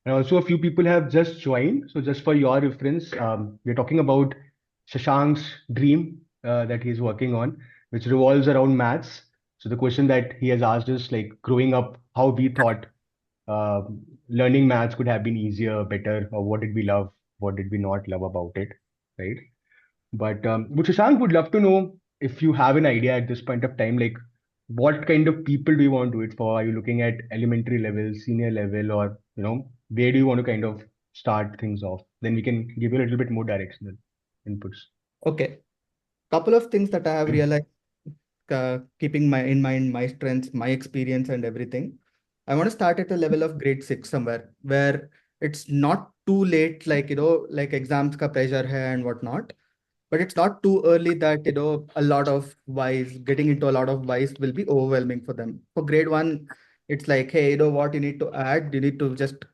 And also, a few people have just joined. So, just for your reference, we're talking about Shashank's dream that he's working on, which revolves around maths. So, the question that he has asked is like growing up, how we thought uh, learning maths could have been easier, better, or what did we love, what did we not love about it, right? But Shashank would love to know if you have an idea at this point of time, like what kind of people do you want to do it for? Are you looking at elementary level, senior level, or where do you want to kind of start things off? Then we can give you a little bit more directional inputs. Okay, couple of things that I have realized, keeping my in mind my strengths, my experience, and everything. I want to start at a level of grade six somewhere where it's not too late, like like exams ka pressure hai and whatnot. But it's not too early that a lot of whys, getting into a lot of whys will be overwhelming for them. For grade one, it's like, hey, what you need to add, you need to just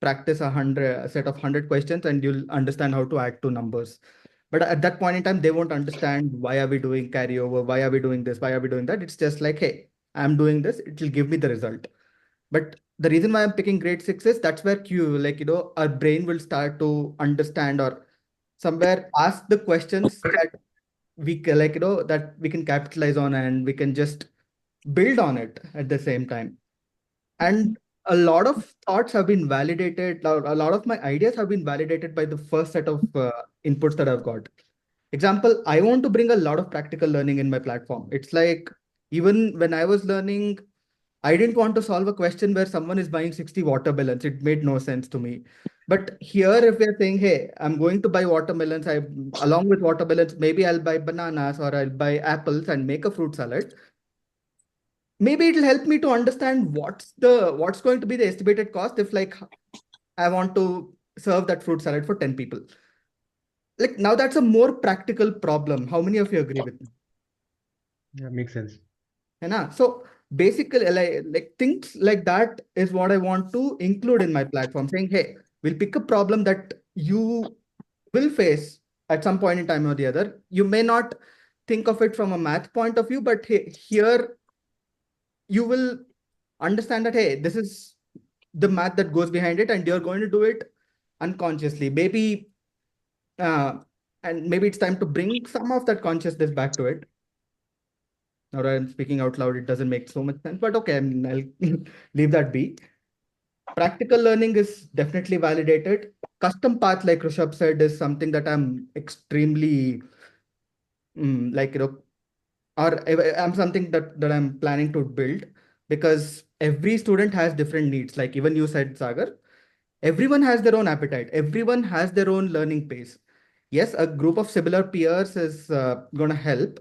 practice a set of 100 questions and you'll understand how to add two numbers. But at that point in time, they won't understand why are we doing carryover, why are we doing this, why are we doing that. It's just like, hey, I'm doing this, it will give me the result. But the reason why I'm picking grade six is that's where our brain will start to understand or somewhere ask the questions that that we can capitalize on and we can just build on it at the same time. And a lot of thoughts have been validated. A lot of my ideas have been validated by the first set of inputs that I've got. Example, I want to bring a lot of practical learning in my platform. It's like even when I was learning, I didn't want to solve a question where someone is buying 60 watermelons. It made no sense to me. But here, if we're saying, hey, I'm going to buy watermelons, along with watermelons, maybe I'll buy bananas or I'll buy apples and make a fruit salad. Maybe it'll help me to understand what's going to be the estimated cost if like I want to serve that fruit salad for 10 people. Like now that's a more practical problem. How many of you agree with me? Yeah, makes sense. है ना? So basically, like things like that is what I want to include in my platform. Saying, hey, we'll pick a problem that you will face at some point in time or the other. You may not think of it from a math point of view, but hey, here you will understand that hey, this is the math that goes behind it, and you're going to do it unconsciously. Maybe uh, and maybe it's time to bring some of that consciousness back to it. Or I'm speaking out loud, it doesn't make so much sense, but okay, I mean, I'll leave that be. Practical learning is definitely validated. Custom path, like Rishabh said, is something that I'm extremely like or I'm something that I'm planning to build because every student has different needs. Like even you said, Sagar, everyone has their own appetite. Everyone has their own learning pace. Yes, a group of similar peers is going to help.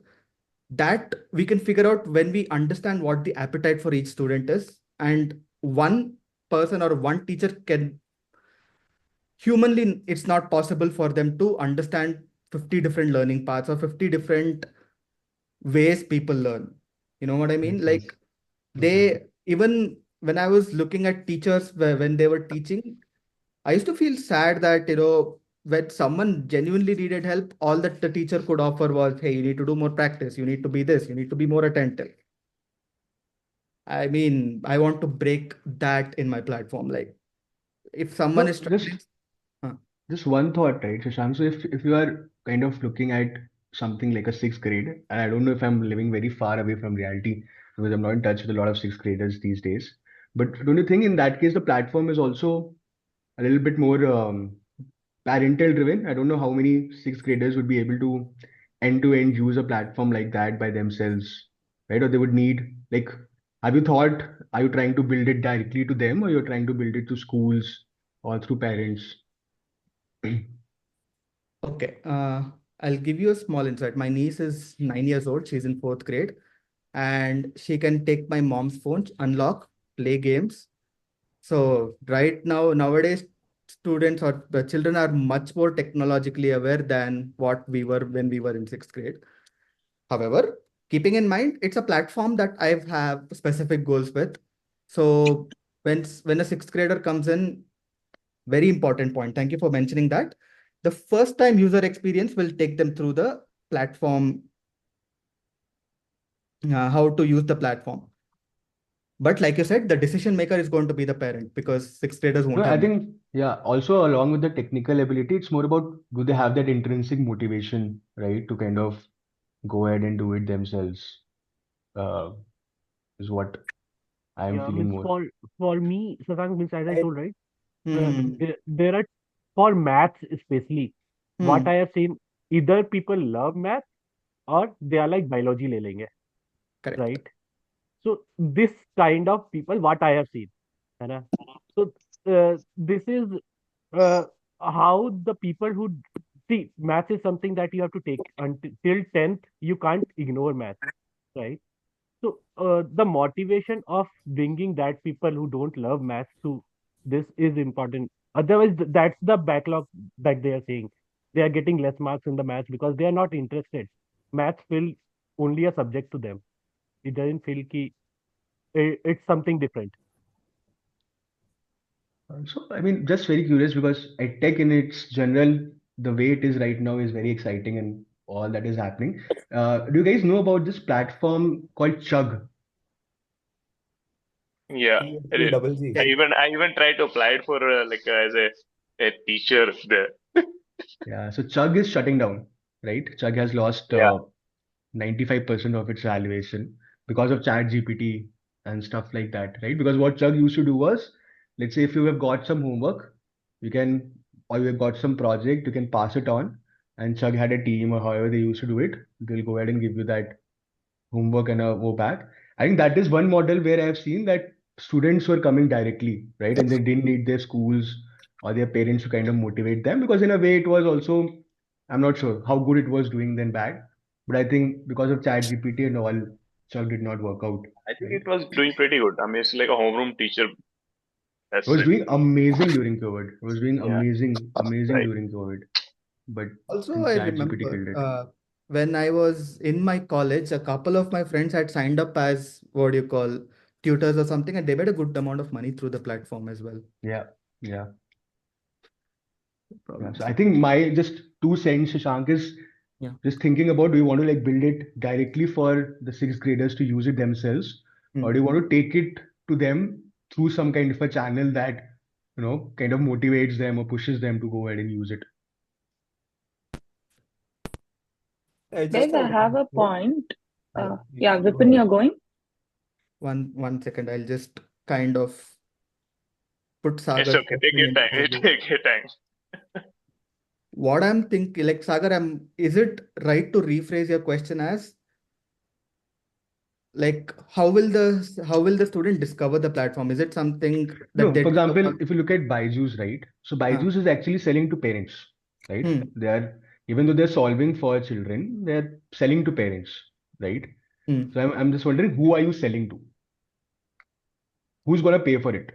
That we can figure out when we understand what the appetite for each student is, and one person or one teacher can humanly, it's not possible for them to understand 50 different learning paths or 50 different ways people learn. You know what I mean? Makes sense. Like Exactly. they, even when I was looking at teachers when they were teaching, I used to feel sad that when someone genuinely needed help, all that the teacher could offer was, hey, you need to do more practice, you need to be this, you need to be more attentive. I mean, I want to break that in my platform. Like if someone is So struggling, huh, just one thought, right, Shashank? So if you are kind of looking at something like a sixth grade, and I don't know if I'm living very far away from reality because I'm not in touch with a lot of sixth graders these days. But don't you think in that case the platform is also a little bit more parental driven? I don't know how many sixth graders would be able to end to end use a platform like that by themselves, right? Or they would need like, have you thought, are you trying to build it directly to them or you're trying to build it to schools or through parents? okay. I'll give you a small insight. My niece is 9 years old. She's in fourth grade, and she can take my mom's phone, unlock, play games. So right now, nowadays, students or the children are much more technologically aware than what we were when we were in sixth grade. However, keeping in mind, it's a platform that I have specific goals with. So when a sixth grader comes in, very important point. Thank you for mentioning that. The first time user experience will take them through the platform, how to use the platform. But like you said, the decision maker is going to be the parent because sixth graders No, won't I have math. think, yeah, also along with the technical ability, it's more about do they have that intrinsic motivation, right, to kind of go ahead and do it themselves, uh, is what I am Yeah, feeling means more. for me, Sasank, means as I I, told, right? Hmm. There are for maths especially. What Hmm. I have seen, either people love math or they are like biology ले लेंगे, Correct. right? So this kind of people, what I have seen, है ना? So this is uh, how the people who see maths is something that you have to take until till 10th. You can't ignore math, right? So the motivation of bringing that people who don't love maths to this is important. Otherwise, that's the backlog that they are saying. They are getting less marks in the maths because they are not interested. Maths feel only a subject to them. It doesn't feel ki it's something different. So, I mean, just very curious because tech in its general, the way it is right now is very exciting and all that is happening. Do you guys know about this platform called Chug? Yeah, I did. double G. I even tried to apply it for like as a teacher there. Yeah, so Chug is shutting down, right? Chug has lost Yeah. 95% of its valuation because of Chat GPT and stuff like that, right? Because what Chug used to do was, let's say if you have got some homework, you can, or you have got some project, you can pass it on, and Chug had a team or however they used to do it, they'll go ahead and give you that homework and a go back. I think that is one model where I have seen that students were coming directly, right? And they didn't need their schools or their parents to kind of motivate them because in a way it was also, I'm not sure how good it was doing than bad. But I think because of Chat GPT and all, Chuck did not work out, I think right? it was doing pretty good. I mean, it's like a homeroom teacher. It That's was it. doing amazing during COVID. It was doing Yeah. amazing Right. during COVID. But Also, then I Chat GPT remember killed it. when I was in my college, a couple of my friends had signed up as what do you call tutors or something, and they made a good amount of money through the platform as well. Yeah, yeah. Yeah, so Problems. I think my just 2 cents, Shashank, is Yeah. just thinking about do you want to like build it directly for the sixth graders to use it themselves, or do you want to take it to them through some kind of a channel that, kind of motivates them or pushes them to go ahead and use it? I Guys, just I have have one a thought. point. Yeah, Yeah, go Vipin, ahead. you're going? One second, I'll just kind of put It's Sagar's okay. Take question your in time. maybe. Take your time. What I'm thinking, like Sagar, is it right to rephrase your question as like how will the student discover the platform? Is it something that No, they for example, discover? if you look at Byju's, right? So Uh, Byju's is actually selling to parents, right? hmm, They are, even though they're solving for children, they're selling to parents, right? hmm. So I'm just wondering who are you selling to? Who's gonna pay for it,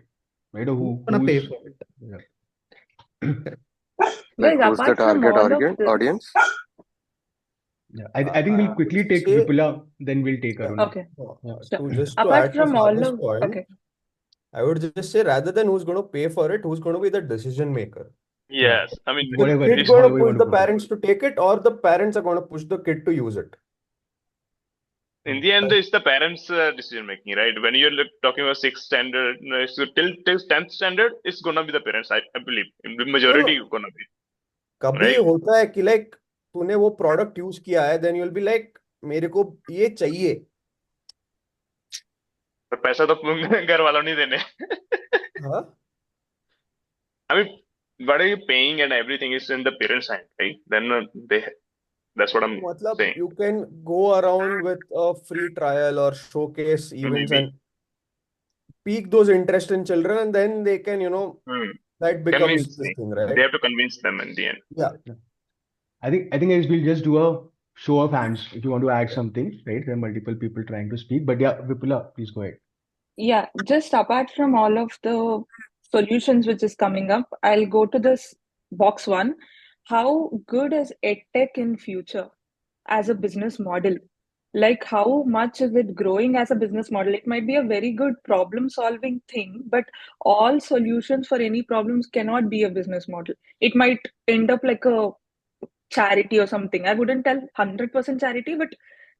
right? Or Who's gonna pay who's for it? yeah. Like, Guys, who's the apart from target all of this, audience? Yeah, I think we'll I would quickly take say, Vipula, then we'll take yeah, Arun. okay, Yeah. sure. to just to Apart add to from all Sagar's of, point, okay, I would just say rather than who's going to pay for it, who's going to be the decision maker? Yeah. Yes. I mean, The Whatever, kid it's going to however you push want to the put it. parents to take it, or the parents are going to push the kid to use it. in the end, it's the parents' decision making, right? When you're talking about sixth standard, no, so till 10th standard, it's gonna be the parents. I believe in the No, majority no. gonna be कभी right. होता है कि like तूने वो product use किया है, then you will be like मेरे को ये चाहिए. पर पैसा तो घर वालों नहीं देने. हाँ. I mean, what are you paying and everything is in the parents' hand, right? Then that's what I'm मतलब saying. you can go around with a free trial or showcase events Maybe. and pique those interest in children, and then they can, that becomes Convince this me. thing, They right? have to convince them in the end. Yeah. Yeah. I think guys, we'll just do a show of hands if you want to add something, right? There are multiple people trying to speak, but yeah, Vipula, please go ahead. yeah, just apart from all of the solutions which is coming up, I'll go to this box one. How good is EdTech in future as a business model? Like how much is it growing as a business model? It might be a very good problem solving thing, but all solutions for any problems cannot be a business model. It might end up like a charity or something. I wouldn't tell 100% charity, but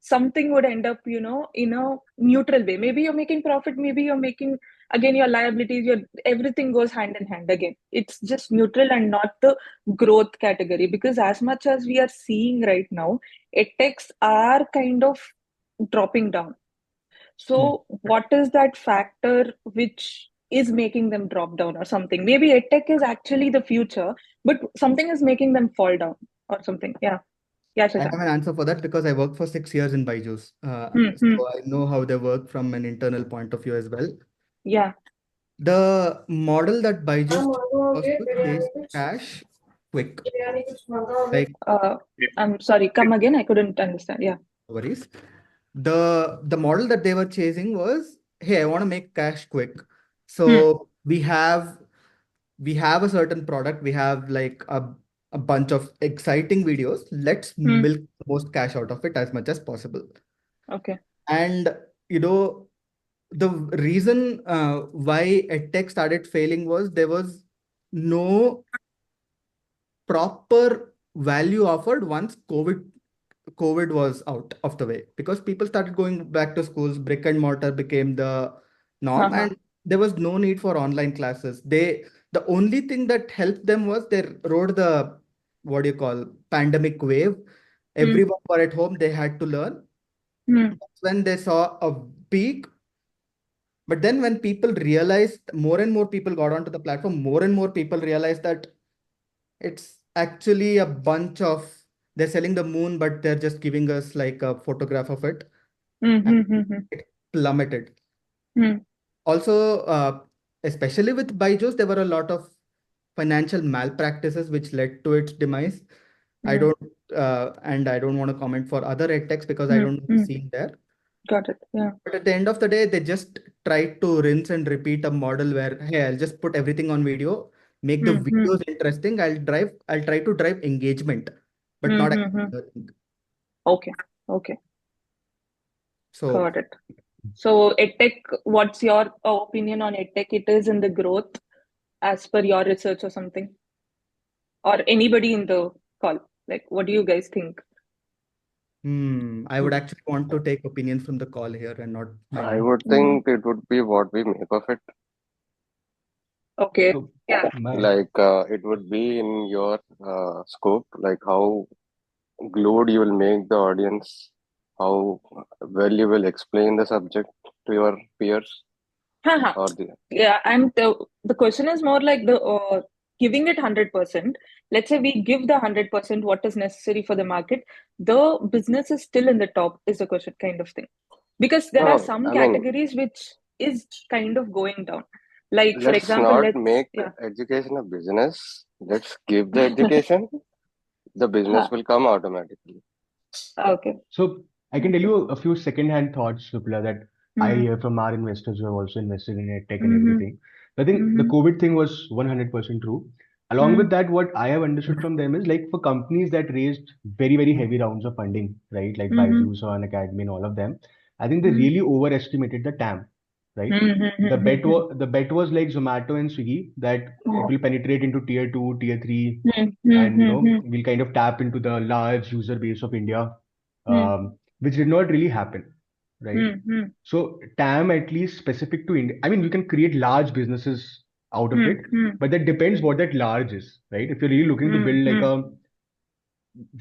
something would end up, in a neutral way. Maybe you're making profit, maybe you're making, again, your liabilities, everything goes hand in hand again. It's just neutral and not the growth category. Because as much as we are seeing right now, edtechs are kind of dropping down. So what is that factor which is making them drop down or something? Maybe edtech is actually the future, but something is making them fall down or something. Yeah. Yeah, I have Shashank. an answer for that because I worked for 6 years in Byju's. So I know how they work from an internal point of view as well. Yeah. The model that Byju's was with is cash quick. Like, I'm sorry, come again. I couldn't understand. Yeah. no worries. The model that they were chasing was, hey, I want to make cash quick. Hmm. So we have a certain product, we have like a bunch of exciting videos. Let's Hmm. milk the most cash out of it as much as possible. Okay. And you know, the reason why edtech started failing was there was no proper value offered once COVID was out of the way, because people started going back to schools, brick and mortar became the norm, Uh-huh. and there was no need for online classes. The only thing that helped them was they rode the, what do you call, pandemic wave. Hmm. Everyone were at home, they had to learn. Hmm. That's when they saw a peak. But then when people realized, more and more people got onto the platform, more and more people realized that it's actually a bunch of, they're selling the moon, but they're just giving us like a photograph of it. Hmm. And Hmm. Hmm. it plummeted. Hmm. Also, especially with Byju's, there were a lot of financial malpractices which led to its demise. I Hmm. don't, and I don't want to comment for other edtechs because I Hmm. don't know the Hmm. scene there. Got it. Yeah. But at the end of the day, they just tried to rinse and repeat a model where, hey, I'll just put everything on video, make the Hmm. Hmm. videos interesting. I'll try to drive engagement, but Hmm. not Hmm. Hmm. actually learning. Okay. Okay. So Got it. So edtech, what's your opinion on edtech? It is in the growth as per your research or something, or anybody in the call. Like, what do you guys think? I would So, actually want to take opinions from the call here and not my I own. would Hmm. think it would be what we make of it. Okay. so Yeah. my Like it would be in your scope, like how glued you will make the audience, how well you will explain the subject to your peers Haha. or the. Yeah. And the question is more like the giving it 100%. Let's say we give the 100% what is necessary for the market. The business is still in the top, is the question kind of thing. Because there are No, some I mean, categories which is kind of going down. Like, for let's example, not make yeah. education a business. Let's give the education, the business Ha. will come automatically. Okay. So I can tell you a few second-hand thoughts, Supla, that I Hmm. hear from our investors who have also invested in tech and Mm-hmm. everything. I think the Mm-hmm. COVID thing was 100% true. Along with that, what I have understood from them is like for companies that raised very, very heavy rounds of funding, right? Like Mm-hmm. Byju's or Academy and all of them. I think they Mm-hmm. really overestimated the TAM, right? The bet was like Zomato and Swiggy that it will penetrate into tier two, tier three, and we'll kind of tap into the large user base of India, which did not really happen, right? So TAM, at least specific to India, I mean, you can create large businesses out of it, but that depends what that large is, right? If you're really looking to build like a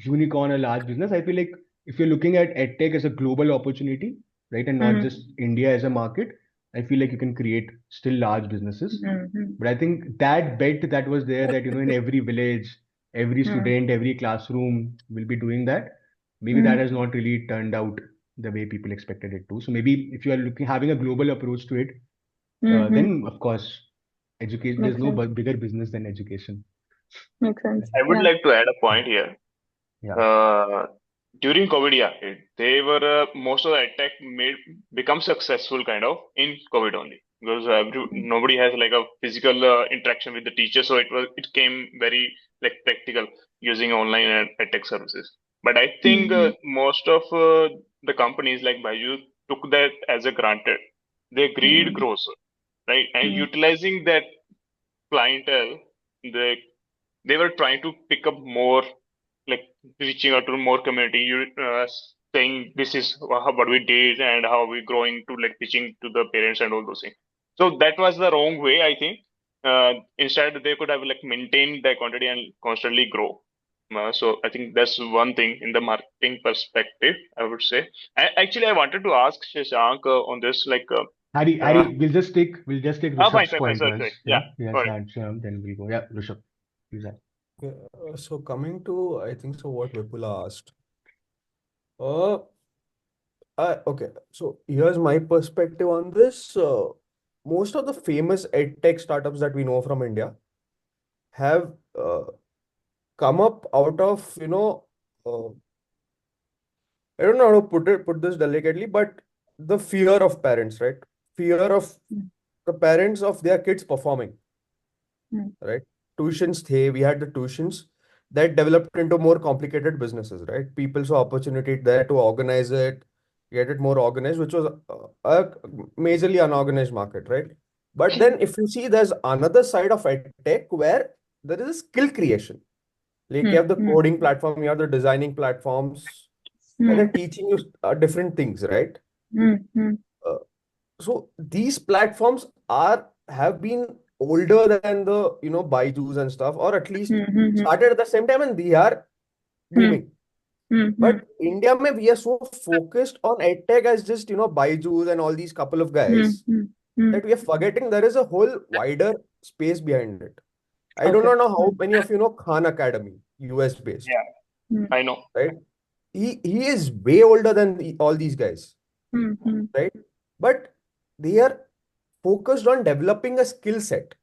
unicorn, a large business, I feel like if you're looking at edtech as a global opportunity, right, and not just India as a market, I feel like you can create still large businesses. But I think that bet that was there, that in every village, every student, every classroom will be doing that. Maybe that has not really turned out the way people expected it to. So maybe if you are having a global approach to it, then of course, education. There's Makes no sense. bigger business than education. Makes sense. I would Yeah. like to add a point here. Yeah. During COVID, yeah, they were most of the attack made become successful kind of in COVID only, because nobody has like a physical interaction with the teacher, so it came very like practical using online and attack services. But I think most of the companies like Baidu took that as a granted. Their greed grows, right? And utilizing that clientele, they they were trying to pick up more, like reaching out to more community, saying this is what we did and how we growing to like pitching to the parents and all those things. So that was the wrong way, I think. Instead, they could have like maintained their quantity and constantly grow. So I think that's one thing in the marketing perspective, I would say. Actually, I wanted to ask Shashank on this, like, Harry, we'll just take fine, Rishabh's fine, fine, point sorry, first. sorry. Yeah, Yes, sorry. and Shyam, then we'll go. Yeah, Rishabh, please. Yeah, so coming to, I think so, what Vipula asked. Uh, okay, so here's my perspective on this. Most of the famous edtech startups that we know from India have come up out of, uh, I don't know how to put this delicately, but the fear of parents, right? Fear of the parents of their kids performing, right? Tuitions, we had the tuitions that developed into more complicated businesses, right? People saw opportunity there to organize it, get it more organized, which was a majorly unorganized market, right? But then if you see, there's another side of edtech where there is a skill creation. Like you have the coding platform, you have the designing platforms, where they're teaching you different things, right? Uh, so these platforms have been older than the Byju's and stuff, or at least started at the same time, and they are booming. But India, mein, we are so focused on edtech as just Byju's and all these couple of guys that we are forgetting there is a whole wider space behind it. I do Okay. not know how many of you know Khan Academy, US based, Yeah, I know. right? He is way older than all these guys, right? But they are focused on developing a skill set.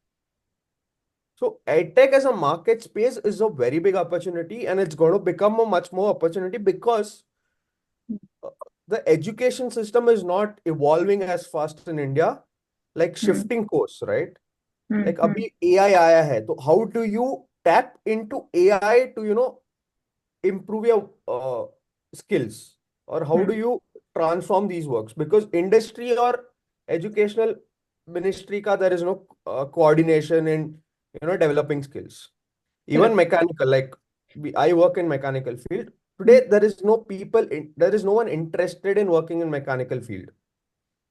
So edtech as a market space is a very big opportunity, and it's going to become a much more opportunity because the education system is not evolving as fast in India, like shifting course, right? Like abhi AI aaya hai, so how do you tap into AI to improve your skills, or how do you transform these works? Because industry or educational ministry ka there is no coordination in developing skills. Even mechanical, like I work in mechanical field today. There is no one interested in working in mechanical field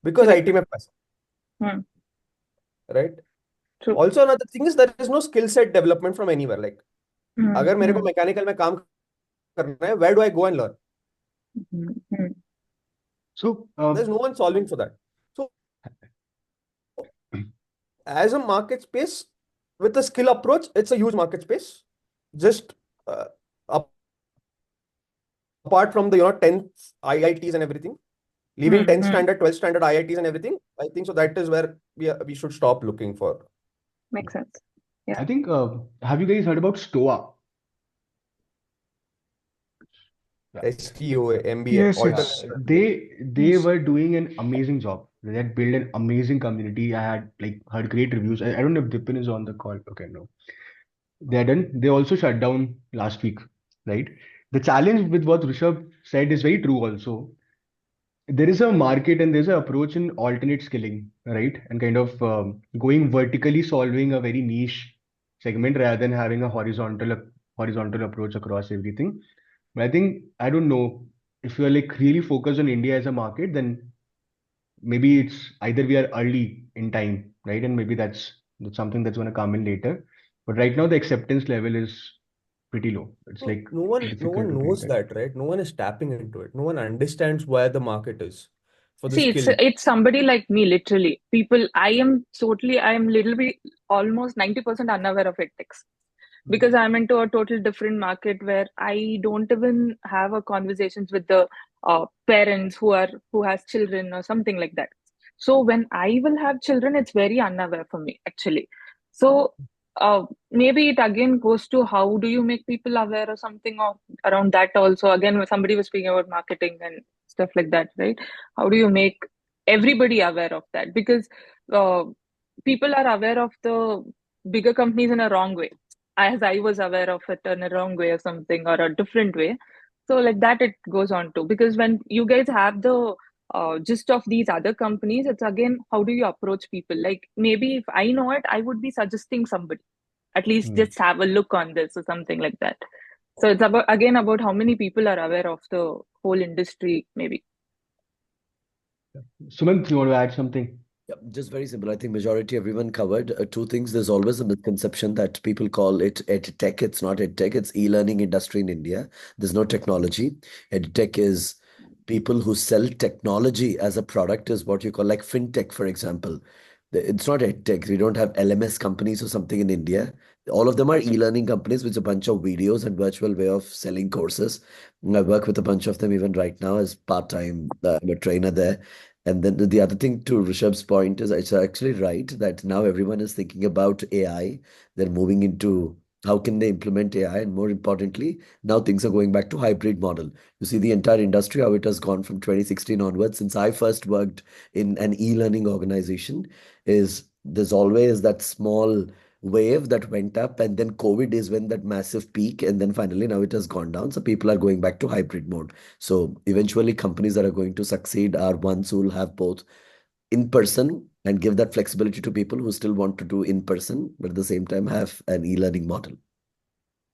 because Correct. IT mein paisa, right? True. Also, another thing is there is no skill set development from anywhere. Like, अगर मेरे को mechanical में काम करना है, where do I go and learn? So, There's no one solving for that. So, as a market space with a skill approach, it's a huge market space. Just uh, apart from the 10th IITs and everything, leaving 10th standard, 12th standard IITs and everything, I think so that is where we should stop looking for. Makes sense. Yeah. I think, have you guys heard about STOA? STOA, MBA, Yes, alternate. They were doing an amazing job. They had built an amazing community. I had like heard great reviews. I don't know if Dipin is on the call. Okay, no. They also shut down last week, right? The challenge with what Rishabh said is very true also. There is a market and there's an approach in alternate skilling, right? And kind of going vertically solving a very niche segment rather than having a horizontal approach across everything. But I think, I don't know, if you're like really focused on India as a market, then maybe it's either we are early in time, right? And maybe that's something that's going to come in later. But right now the acceptance level is pretty low. It's No, like no one difficult to knows create that. that, right? No one is tapping into it. No one understands where the market is for the See, skill. it's somebody like me, literally. I am little bit almost 90% unaware of ethics because I'm into a total different market where I don't even have a conversations with the parents who has children or something like that. So when I will have children, it's very unaware for me actually. So maybe it again goes to how do you make people aware or something or around that also. Again, when somebody was speaking about marketing and stuff like that, right? How do you make everybody aware of that? Because uh, people are aware of the bigger companies in a wrong way, as I was aware of it in a wrong way or something or a different way. So like that it goes on to, because when you guys have the gist of these other companies, it's again how do you approach people? Like maybe if I know it, I would be suggesting somebody at least just have a look on this or something like that. So it's about how many people are aware of the whole industry, maybe. Sumant, you want to add something? Yeah, just very simple. I think majority everyone covered two things. There's always a misconception that people call it ed tech. It's not ed tech. It's e-learning industry in India. There's no technology. Ed tech is people who sell technology as a product is what you call like fintech, for example. It's not ed tech. We don't have LMS companies or something in India. All of them are e-learning companies with a bunch of videos and virtual way of selling courses. And I work with a bunch of them even right now as part-time. I'm a trainer there. And then the other thing to Rishabh's point is it's actually right that now everyone is thinking about AI. They're moving into how can they implement AI, and more importantly, now things are going back to hybrid model. You see the entire industry, how it has gone from 2016 onwards. Since I first worked in an e-learning organization, is there's always that small wave that went up, and then COVID is when that massive peak, and then finally now it has gone down. So people are going back to hybrid mode. So eventually, companies that are going to succeed are ones who will have both in person and give that flexibility to people who still want to do in person, but at the same time have an e-learning model.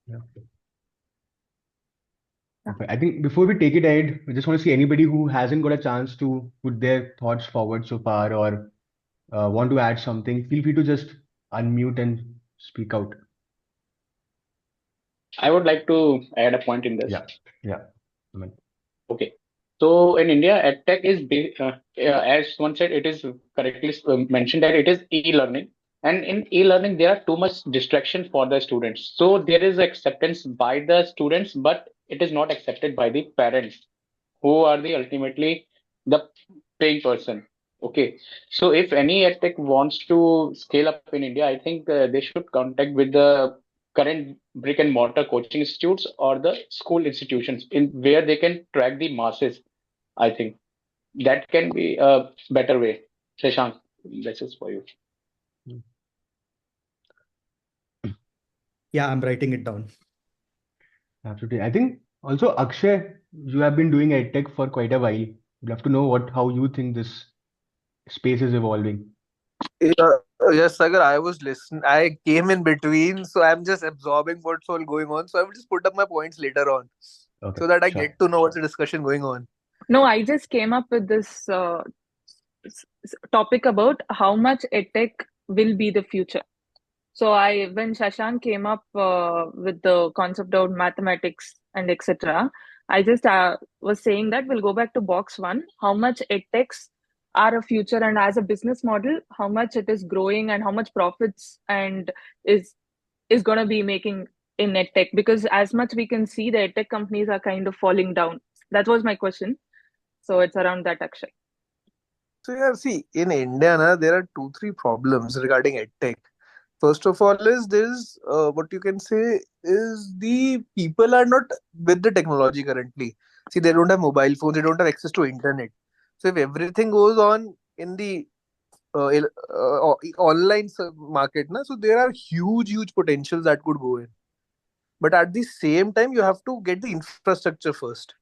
Yeah. Okay. I think before we take it ahead, I just want to see anybody who hasn't got a chance to put their thoughts forward so far or want to add something, feel free to just unmute and speak out. I would like to add a point in this. Yeah. Sumant. Okay. So in India, EdTech is, as one said, it is correctly mentioned that it is e-learning. And in e-learning, there are too much distraction for the students. So there is acceptance by the students, but it is not accepted by the parents, who are the ultimately the paying person. Okay. So if any EdTech wants to scale up in India, I think they should contact with the current brick and mortar coaching institutes or the school institutions in where they can track the masses. I think that can be a better way. Shashank, this is for you. Yeah, I'm writing it down. Absolutely. I think also Akshay, you have been doing edtech for quite a while. We'd love to know how you think this space is evolving. Yeah, yes, Sagar, I was listening. I came in between, so I'm just absorbing what's all going on. So I will just put up my points later on Okay, so that I sure. get to know what's the discussion going on. No, I just came up with this topic about how much edtech will be the future. So when Shashank came up with the concept of mathematics and etc., I just was saying that we'll go back to box one. How much edtechs are a future, and as a business model, how much it is growing, and how much profits and is going to be making in edtech? Because as much we can see, the edtech companies are kind of falling down. That was my question. So it's around that, Akshay. So yeah, see, in India, there are 2, 3 problems regarding edtech. First of all, is this what you can say is the people are not with the technology currently. See, they don't have mobile phones, they don't have access to internet. So if everything goes on in the online market, so there are huge potentials that could go in. But at the same time, you have to get the infrastructure first.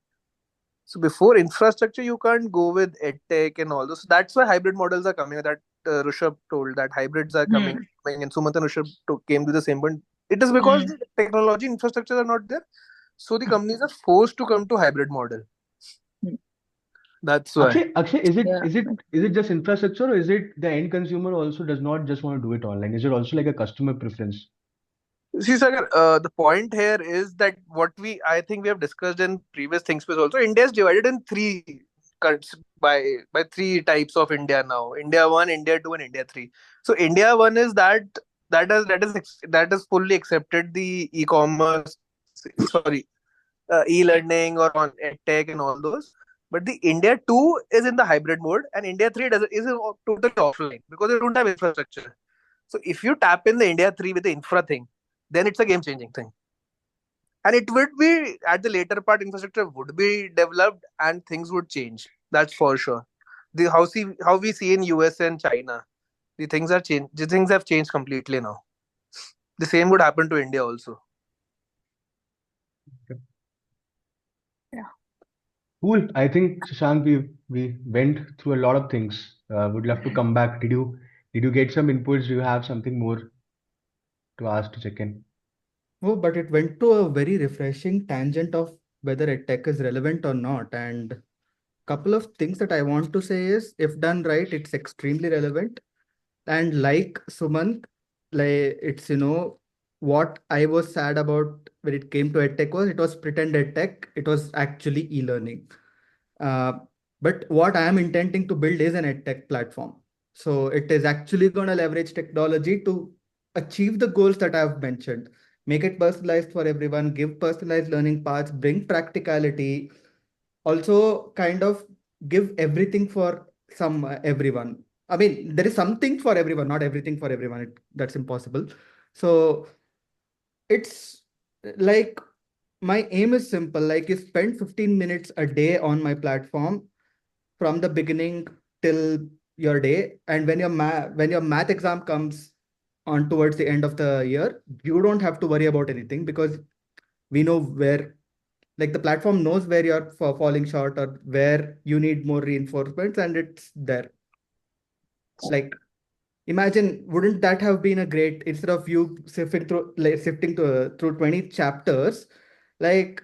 So before infrastructure, you can't go with edtech and all those. So that's why hybrid models are coming. That Rishabh told that hybrids are coming, and Sumant and Rishabh came to the same point. It is because the technology infrastructure are not there, so the companies are forced to come to hybrid model. That's why. Akshay, is it just infrastructure, or is it the end consumer also does not just want to do it online? Is it also like a customer preference? See, Sagar, the point here is that I think we have discussed in previous Thinkspace also. India is divided in 3 by 3 types of India now. India 1, India 2, and India 3. So India 1 is that is fully accepted the e-commerce, sorry, e-learning or on edtech and all those. But the India 2 is in the hybrid mode, and India 3 is totally offline because they don't have infrastructure. So if you tap in the India 3 with the infra thing, then it's a game changing thing. And it would be at the later part, infrastructure would be developed and things would change. That's for sure. How we see in US and China, the things are changed. The things have changed completely now. The same would happen to India also. Yeah. Cool. I think Shashank, we went through a lot of things. Would love to come back. Did you get some inputs? Do you have something more to ask to check in? Oh, but it went to a very refreshing tangent of whether tech is relevant or not. And couple of things that I want to say is, if done right, it's extremely relevant. And like Sumant, like it's what I was sad about when it came to edtech was it was pretend edtech. It was actually e-learning. Uh, but what I am intending to build is an edtech platform. So it is actually going to leverage technology to achieve the goals that I've mentioned. Make it personalized for everyone, give personalized learning paths, bring practicality, also kind of give everything for everyone. I mean, there is something for everyone, not everything for everyone. That's impossible. So it's like my aim is simple. Like you spend 15 minutes a day on my platform from the beginning till your day. And when your math exam comes on towards the end of the year, you don't have to worry about anything because we know where, like the platform knows where you're falling short or where you need more reinforcements, and it's there. Like imagine, wouldn't that have been a great, instead of you sifting through 20 chapters, like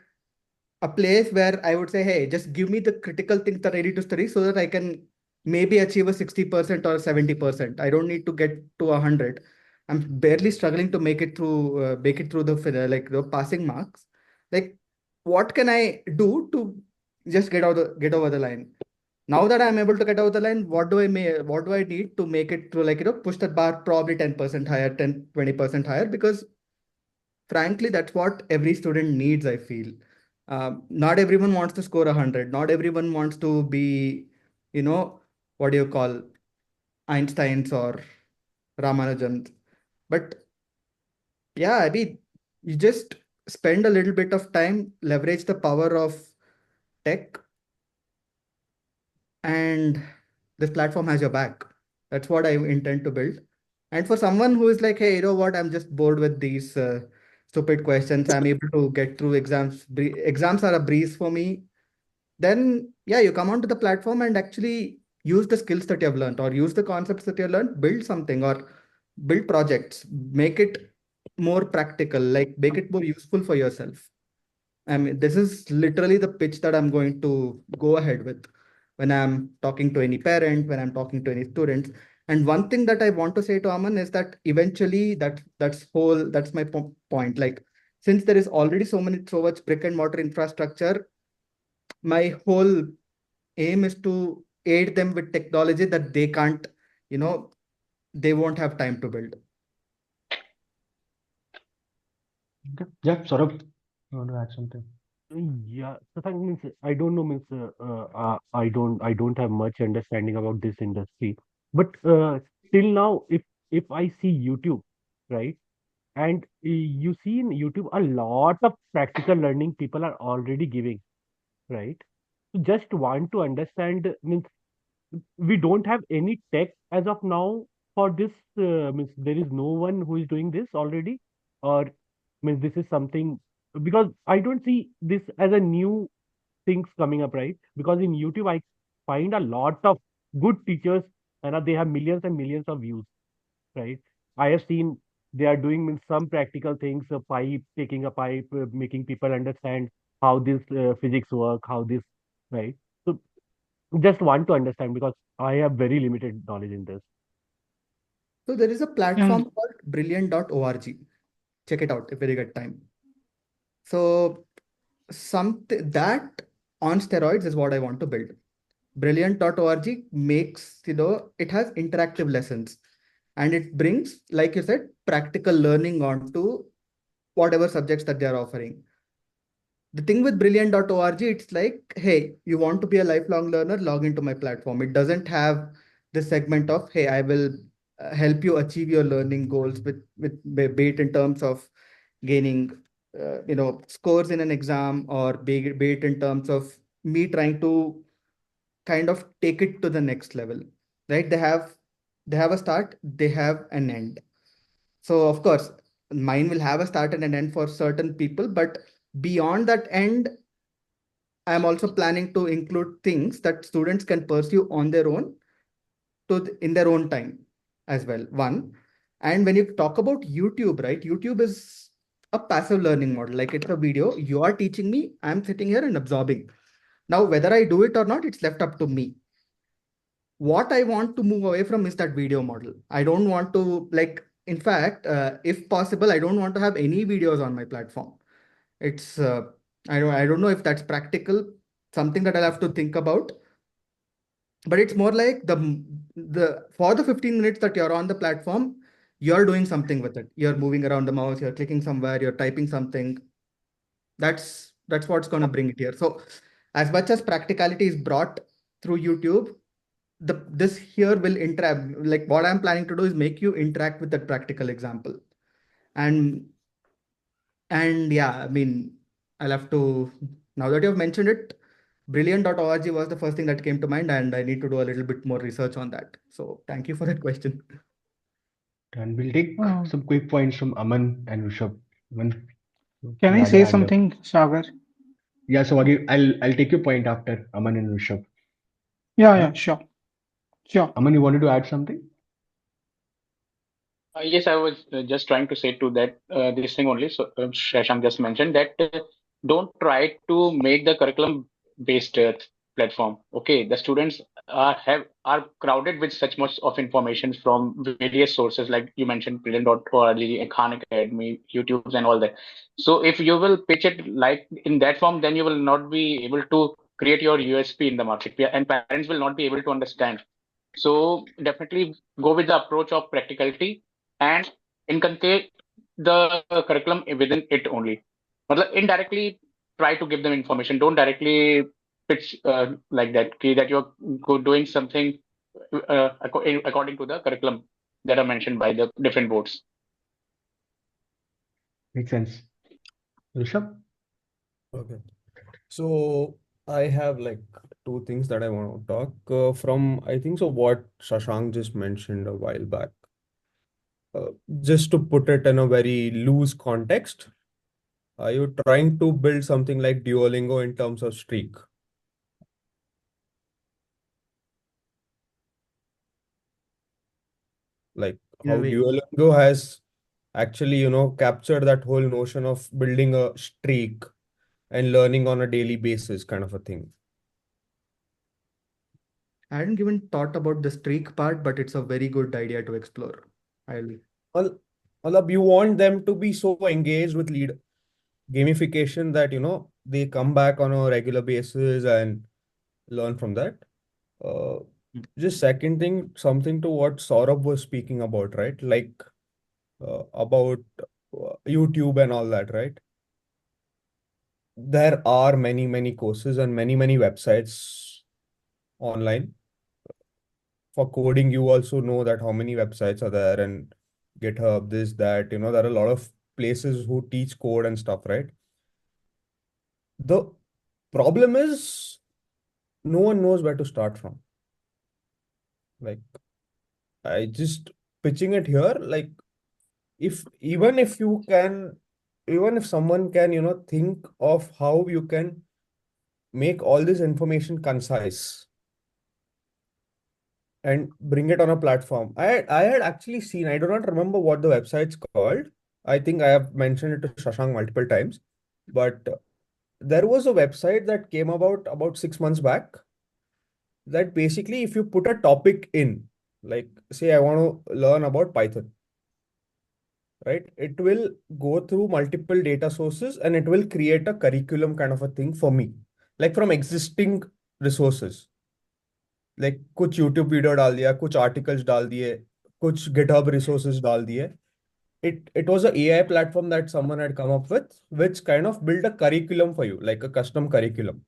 a place where I would say, hey, just give me the critical things that I need to study so that I can maybe achieve a 60% or 70%. I don't need to get to 100. I'm barely struggling to make it through the passing marks. Like, what can I do to just get over the line? Now that I'm able to get over the line, what do I need to make it through, push that bar probably 10% higher, 10-20% higher, because frankly, that's what every student needs, I feel. Not everyone wants to score 100. Not everyone wants to be, what do you call, Einsteins or Ramanujans. But yeah, I mean, you just spend a little bit of time, leverage the power of tech, and this platform has your back. That's what I intend to build. And for someone who is like, hey, you know what, I'm just bored with these stupid questions, I'm able to get through exams. Exams are a breeze for me. Then, yeah, you come onto the platform and actually use the skills that you have learned or use the concepts that you have learned, build something or build projects, make it more practical, like make it more useful for yourself. I mean, this is literally the pitch that I'm going to go ahead with when I'm talking to any parent, when I'm talking to any students. And one thing that I want to say to Aman is that eventually that's my point. Like, since there is already so much brick and mortar infrastructure, my whole aim is to aid them with technology that they can't, you know, they won't have time to build. Yeah, Saurabh, you want to add something? Yeah, so that means I don't know means I don't have much understanding about this industry, but till now, if I see YouTube, right, and you see in YouTube a lot of practical learning people are already giving, right? So just want to understand means we don't have any tech as of now for this. Means there is no one who is doing this already, or means this is something because I don't see this as a new things coming up, right? Because in YouTube, I find a lot of good teachers and they have millions and millions of views, right? I have seen they are doing some practical things, a pipe, taking a pipe, making people understand how this physics work, how this, right? So just want to understand because I have very limited knowledge in this. So there is a Mm. platform called brilliant.org. Check it out if you get time. So something that on steroids is what I want to build. Brilliant.org makes, it has interactive lessons and it brings, like you said, practical learning onto whatever subjects that they are offering. The thing with brilliant.org, it's like, hey, you want to be a lifelong learner, log into my platform. It doesn't have this segment of, hey, I will help you achieve your learning goals be it in terms of gaining scores in an exam, or be it in terms of me trying to kind of take it to the next level, right? They have a start, they have an end. So of course, mine will have a start and an end for certain people, but beyond that end, I'm also planning to include things that students can pursue on their own in their own time as well. One. And when you talk about YouTube, right? YouTube is a passive learning model. Like it's a video, you are teaching me, I'm sitting here and absorbing. Now, whether I do it or not, it's left up to me. What I want to move away from is that video model. I don't want to, like, in fact, if possible, I don't want to have any videos on my platform. It's I don't know if that's practical, something that I'll have to think about. But it's more like the for the 15 minutes that you're on the platform, you're doing something with it. You're moving around the mouse, you're clicking somewhere, you're typing something. That's what's going to bring it here. So as much as practicality is brought through YouTube, this here will interact. Like what I'm planning to do is make you interact with that practical example. And yeah, I mean, I'll have to, now that you've mentioned it, brilliant.org was the first thing that came to mind, and I need to do a little bit more research on that. So thank you for that question. And we'll take Uh, some quick points from Aman and Rishabh. Aman, can I you had say your hand up. something, Sagar? Yeah, so I'll take your point after Aman and Rishabh. Yeah, Yeah? sure. Sure. Aman, you wanted to add something? Yes, I was just trying to say to that this thing only. So Shashank just mentioned that don't try to make the curriculum based platform. Okay, the students are crowded with such much of information from various sources, like you mentioned, Brilliant.org, Khan Academy, YouTube's, and all that. So if you will pitch it like in that form, then you will not be able to create your USP in the market, and parents will not be able to understand. So definitely go with the approach of practicality and inculcate the curriculum within it only. But indirectly try to give them information. Don't directly pitch like that, that you're doing something according to the curriculum that are mentioned by the different boards. Makes sense. Rishabh? Okay. So I have like two things that I want to talk from, I think so, what Shashank just mentioned a while back. Just to put it in a very loose context, are you trying to build something like Duolingo in terms of streak? Like In a how way. Duolingo has actually, captured that whole notion of building a streak and learning on a daily basis kind of a thing. I hadn't given thought about the streak part, but it's a very good idea to explore. Well, you want them to be so engaged with lead gamification that, they come back on a regular basis and learn from that. Just second thing, something to what Saurabh was speaking about, right? Like about YouTube and all that, right? There are many, many courses and many, many websites online. For coding, you also know that how many websites are there, and GitHub, this, that, there are a lot of places who teach code and stuff, right? The problem is no one knows where to start from. Like, I just pitching it here, like, even if someone can, think of how you can make all this information concise and bring it on a platform. I had actually seen, I do not remember what the website's called. I think I have mentioned it to Shashank multiple times, but there was a website that came about 6 months back that basically if you put a topic in, like say I want to learn about Python, right? It will go through multiple data sources and it will create a curriculum kind of a thing for me, like from existing resources. Like कुछ YouTube video डाल दिया, कुछ articles डाल दिए, कुछ GitHub resources डाल दिए. It was a AI platform that someone had come up with, which kind of built a curriculum for you, like a custom curriculum.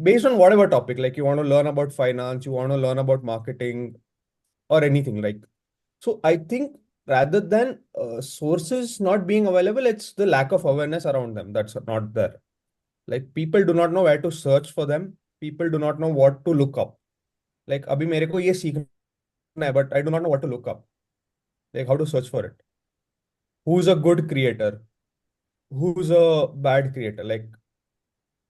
Based on whatever topic, like you want to learn about finance, you want to learn about marketing or anything like. So I think rather than sources not being available, it's the lack of awareness around them that's not there. Like people do not know where to search for them. People do not know what to look up. Like abhi mere ko ye seekhna hai, but I do not know what to look up. Like how to search for it. Who's a good creator? Who's a bad creator? Like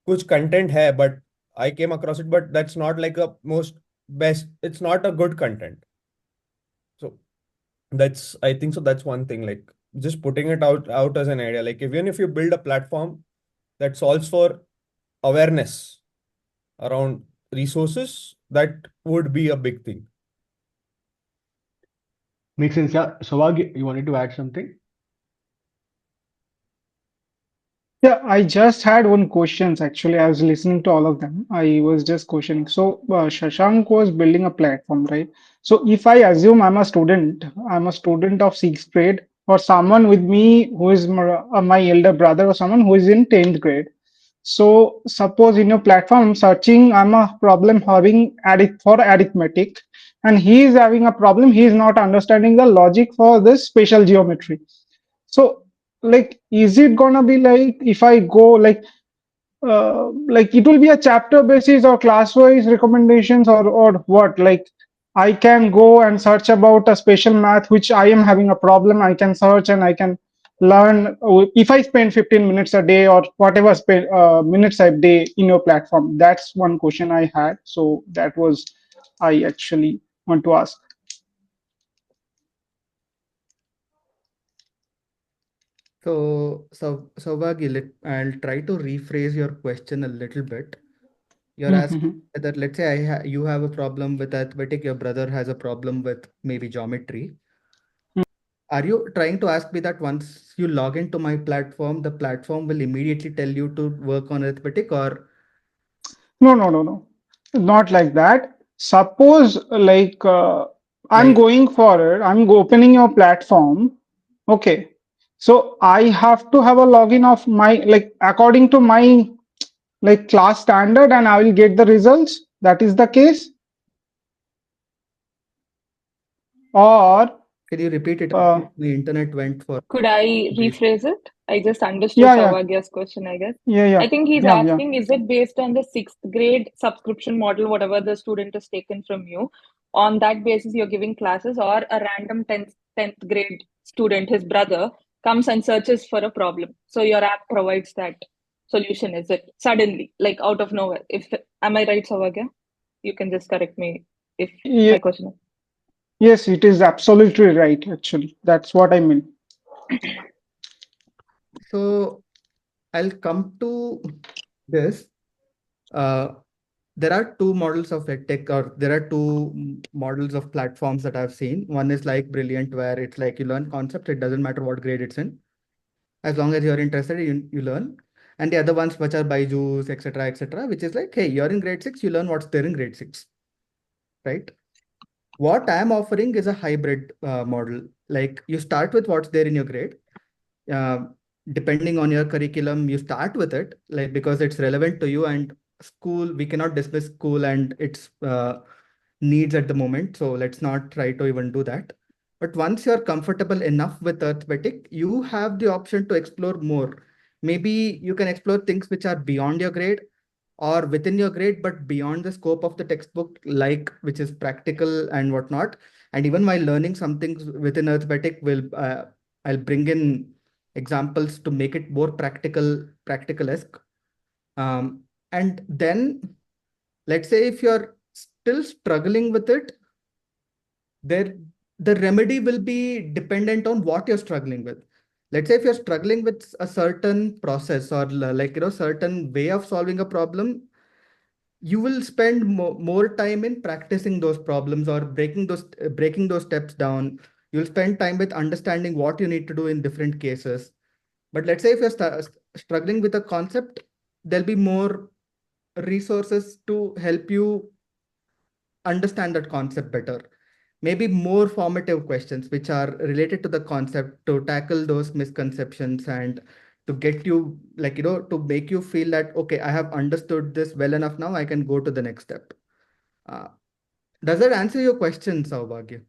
kuch content hai, but I came across it, but that's not like a most best. It's not a good content. So I think so. That's one thing. Like just putting it out as an idea. Like even if you build a platform that solves for awareness around resources, that would be a big thing. Makes sense. Yeah. Saurabh, you wanted to add something? Yeah, I just had one question actually. I was listening to all of them. I was just questioning. So, Shashank was building a platform, right? So, if I assume I'm a student of sixth grade, or someone with me who is my elder brother, or someone who is in 10th grade. So, suppose in your platform, I'm searching, I'm a problem having for arithmetic, and he is having a problem. He is not understanding the logic for this spatial geometry. So, like, is it gonna be like if I go like it will be a chapter basis or class wise recommendations or what? Like, I can go and search about a special math which I am having a problem. I can search and I can learn if I spend 15 minutes a day or whatever minutes a day in your platform. That's one question I had. So that was I actually want to ask. Sauvagi, I'll try to rephrase your question a little bit. You're asking that, let's say you have a problem with arithmetic, your brother has a problem with maybe geometry. Are you trying to ask me that once you log into my platform, the platform will immediately tell you to work on arithmetic, or No. Not like that. Suppose I'm like going for it, opening your platform. Okay. So I have to have a login of my according to my class standard and I will get the results. That is the case. Or can you repeat it? uh, The internet went for Could I brief. rephrase it? I just understood yeah, Sauvagya's question, I guess. yeah, yeah, I think he's yeah. asking, is it based on the sixth grade subscription model, whatever the student has taken from you? On that basis, you're giving classes, or a random 10th grade student, his brother, comes and searches for a problem. So your app provides that solution, is it? Suddenly, like out of nowhere. Am I right, Sauvagya? You can just correct me if my question is. Yes, it is absolutely right. Actually, that's what I mean. So I'll come to this. There are two models of edtech, or there are two models of platforms that I've seen. One is like Brilliant, where it's like you learn concept, it doesn't matter what grade it's in. As long as you're interested, you learn. And the other ones, which are Byju's, etc., which is like, hey, you're in grade 6, you learn what's there in grade 6, right? What I'm offering is a hybrid model. Like you start with what's there in your grade. Uh, Depending on your curriculum, you start with it, like because it's relevant to you, and school, we cannot dismiss school and its needs at the moment. So let's not try to even do that. But once you're comfortable enough with arithmetic, you have the option to explore more. Maybe you can explore things which are beyond your grade or within your grade, but beyond the scope of the textbook, like which is practical and whatnot. And even while learning some things within arithmetic, I'll bring in examples to make it more practical-esque. And then let's say if you're still struggling with it, there the remedy will be dependent on what you're struggling with. Let's say if you're struggling with a certain process or certain way of solving a problem, you will spend more time in practicing those problems or breaking those steps down. You'll spend time with understanding what you need to do in different cases. But let's say if you're struggling with a concept, there'll be more resources to help you understand that concept better. Maybe more formative questions which are related to the concept to tackle those misconceptions and to get you, to make you feel that, okay, I have understood this well enough now, I can go to the next step. Uh, does that answer your question, Saubhagya?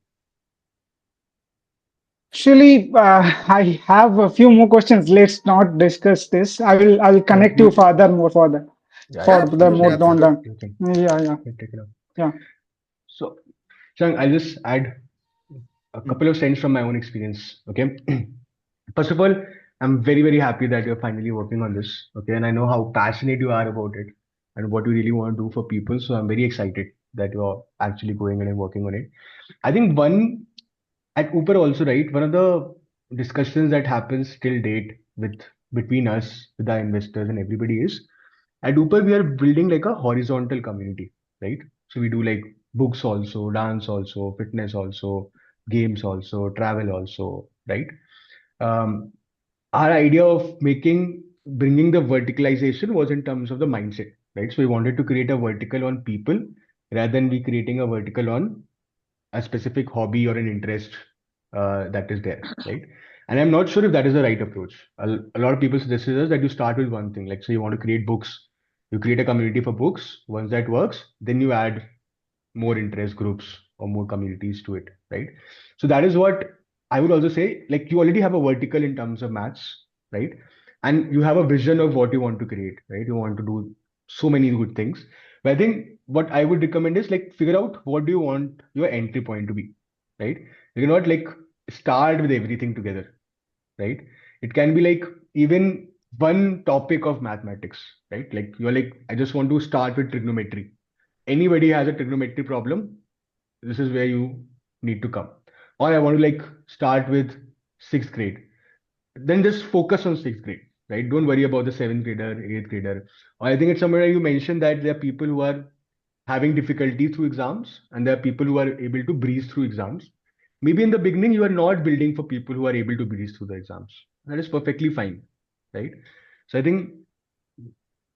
Actually, I have a few more questions. Let's not discuss this. I will connect you further Yeah, for yeah. the Absolutely, more You down. absolutely. Yeah. can take it up. Yeah. So, Shang, I'll just add a couple of cents from my own experience. Okay. First of all, I'm very, very happy that you're finally working on this. Okay. And I know how passionate you are about it and what you really want to do for people. So I'm very excited that you're actually going in and working on it. I think one at Uber also, right? One of the discussions that happens till date with between us, with our investors and everybody is at Upper we are building like a horizontal community, right? So we do like books also, dance also, fitness also, games also, travel also, right? Um, our idea of bringing the verticalization was in terms of the mindset, right? So we wanted to create a vertical on people rather than we creating a vertical on a specific hobby or an interest that is there, right? And I'm not sure if that is the right approach. A lot of people suggested us that you start with one thing, like say you want to create books, you create a community for books. Once that works, then you add more interest groups or more communities to it, right? So that is what I would also say. Like you already have a vertical in terms of maths, right? And you have a vision of what you want to create, right? You want to do so many good things. But I think what I would recommend is like figure out what do you want your entry point to be, right? You cannot like start with everything together, right? It can be like even one topic of mathematics, right? Like you're like, I just want to start with trigonometry. Anybody has a trigonometry problem, this is where you need to come. Or I want to like start with sixth grade. Then just focus on sixth grade, right? Don't worry about the seventh grader, eighth grader. Or I think it's somewhere you mentioned that there are people who are having difficulty through exams and there are people who are able to breeze through exams. Maybe in the beginning you are not building for people who are able to breeze through the exams. That is perfectly fine, right? So I think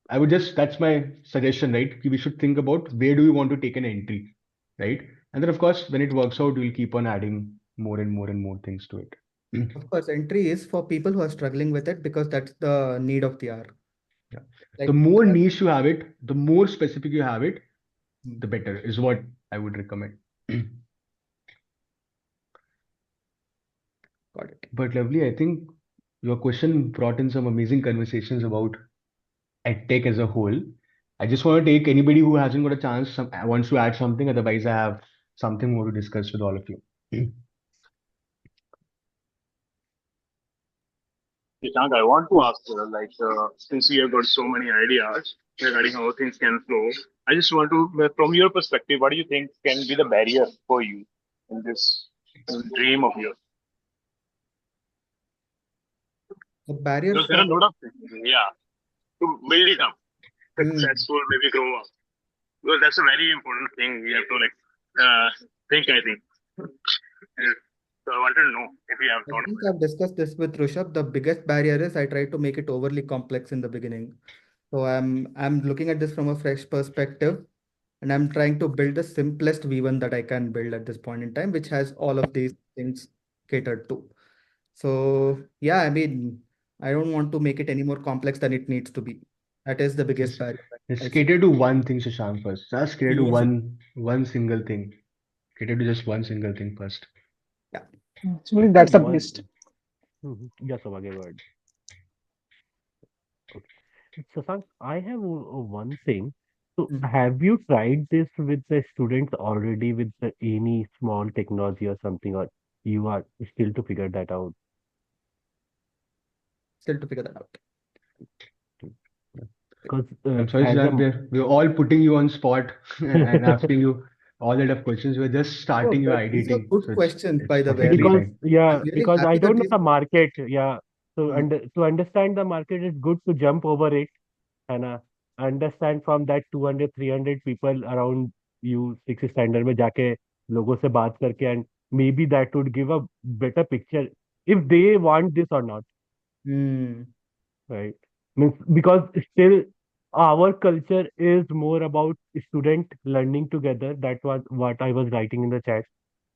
I would just, that's my suggestion, right? We should think about where do we want to take an entry, right? And then, of course, when it works out, we'll keep on adding more and more and more things to it. Of course, entry is for people who are struggling with it because that's the need of the hour. Yeah. The Like, more niche you have it, the more specific you have it, Hmm. the better is what I would recommend. Got it. But lovely, I think your question brought in some amazing conversations about EdTech as a whole. I just want to take anybody who hasn't got a chance, wants to add something. Otherwise, I have something more to discuss with all of you. Shashank, I want to ask, since you have got so many ideas regarding how things can flow, I just want to, from your perspective, what do you think can be the barrier for you in this dream of yours? The barrier Because there are for a lot of things, yeah, to build it up, Hmm. successful, maybe grow up. Because that's a very important thing we have to think, I think. So I wanted to know if you have I thought of think it. I've discussed this with Rishabh. The biggest barrier is I try to make it overly complex in the beginning. So I'm looking at this from a fresh perspective, and I'm trying to build the simplest V1 that I can build at this point in time, which has all of these things catered to. So yeah, I mean, I don't want to make it any more complex than it needs to be. That is the biggest Let's, barrier that let's I see. cater to one thing, Shashank, first. Just cater to Yes. one single thing. Cater to just one single thing first. Yeah. Actually, So that's the one, best. yes, Abhagya, go ahead. Okay. Sasank, I have one thing. So, Mhm. have you tried this with the students already with any small technology or something, or you are still to figure that out? Still to figure that out. Because I'm sorry, as a Shashank, we're all putting you on spot and asking you all that of questions. We're just Oh, starting your but these are ideating, good so questions, by it's the way. I perfectly mean, because fine. yeah, I'm really because I happy that don't know these. the market. Yeah, so Hmm. to understand the market, it's good to jump over it and understand from that 200 300 people around you 6th standard में जाके लोगों से बात करके and maybe that would give a better picture if they want this or not, Hmm. right? Means because still our culture is more about student learning together. That was what I was writing in the chat,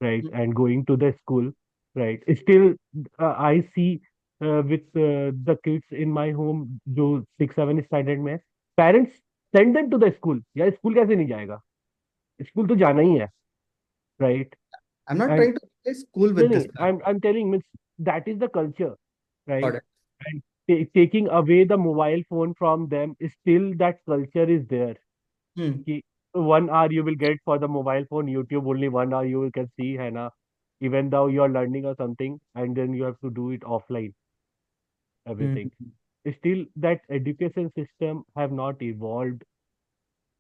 right? And going to the school, right? Still, I see with the kids in my home जो 6 7 standard में parents send them to the school. यार school कैसे नहीं जाएगा? School तो जाना ही है, right? I'm not And trying to replace school no, with no, this. I'm telling means that is the culture, Got right? it. And taking away the mobile phone from them, still that culture is there. Hmm. कि 1 hour you will get for the mobile phone, YouTube only 1 hour you can see, है ना? Even though you are learning or something, and then you have to do it offline, Hmm. everything. Still, that education system have not evolved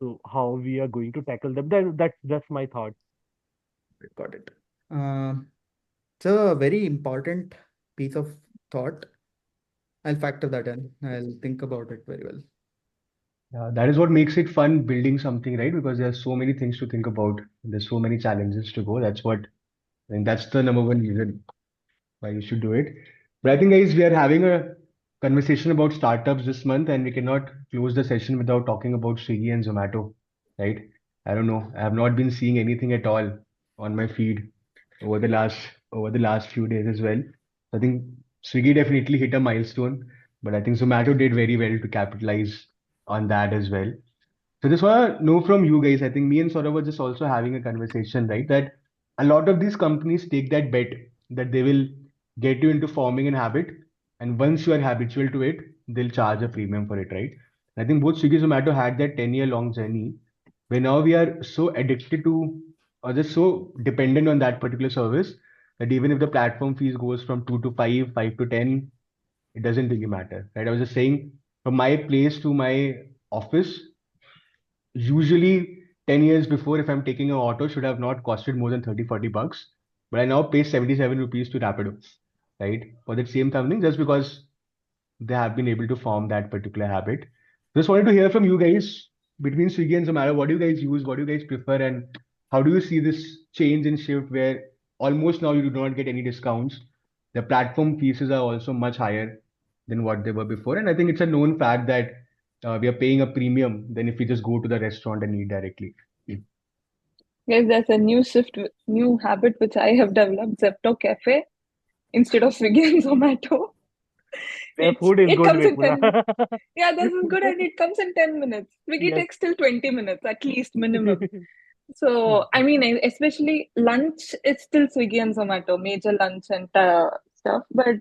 to how we are going to tackle them. Then that's just my thought. Got it. Um, it's a very important piece of thought. I'll factor that in. I'll think about it very well. That is what makes it fun building something, right? Because there's so many things to think about. There's so many challenges to go. That's the number one reason why you should do it. But I think, guys, we are having a conversation about startups this month, and we cannot close the session without talking about Swiggy and Zomato, right? I don't know. I have not been seeing anything at all on my feed over the last few days as well. I think Swiggy definitely hit a milestone, but I think Zomato did very well to capitalize on that as well. So just want to know from you guys, I think me and Saurav were just also having a conversation, right? That a lot of these companies take that bet that they will get you into forming an habit, and once you are habitual to it, they'll charge a premium for it, right? I think both Swiggy and Zomato had that 10-year long journey where now we are so addicted to or just so dependent on that particular service that even if the platform fees goes from 2 to 5, 5 to 10, it doesn't really matter, right? I was just saying from my place to my office, usually 10 years before, if I'm taking an auto, should have not costed more than 30-40 bucks, but I now pay 77 rupees to Rapido, right, for that same something, just because they have been able to form that particular habit. Just wanted to hear from you guys, between Swiggy and Zomato, what do you guys use, what do you guys prefer, and how do you see this change and shift where almost now you do not get any discounts? The platform fees are also much higher than what they were before, and I think it's a known fact that we are paying a premium than if we just go to the restaurant and eat directly. Guys, there's a new habit which I have developed, Zepto Cafe instead of Swiggy and Zomato. Their food is It good, comes in 10 Vipula. minutes. Yeah, this is good, and it comes in 10 minutes. Swiggy Yes. takes till 20 minutes at least minimum. So, I mean, especially lunch, it's still Swiggy and Zomato, major lunch and stuff. But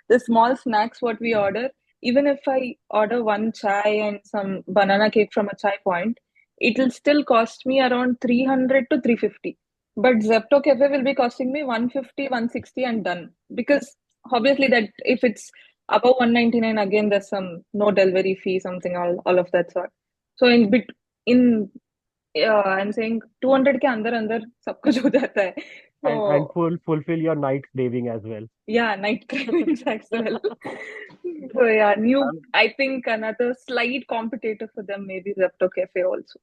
the small snacks, what we order, even if I order one chai and some banana cake from a chai point, it will still cost me around 300 to 350. But Zepto Cafe will be costing me 150, 160 and done. Because obviously that if it's above 199, again, there's some no delivery fee, something, all of that sort. So in I'm saying 200 के अंदर सब कुछ हो जाता है. And So fulfill your night craving as well. yeah, night cravings as well. So yeah, I think another slight competitor for them maybe Zepto Cafe also.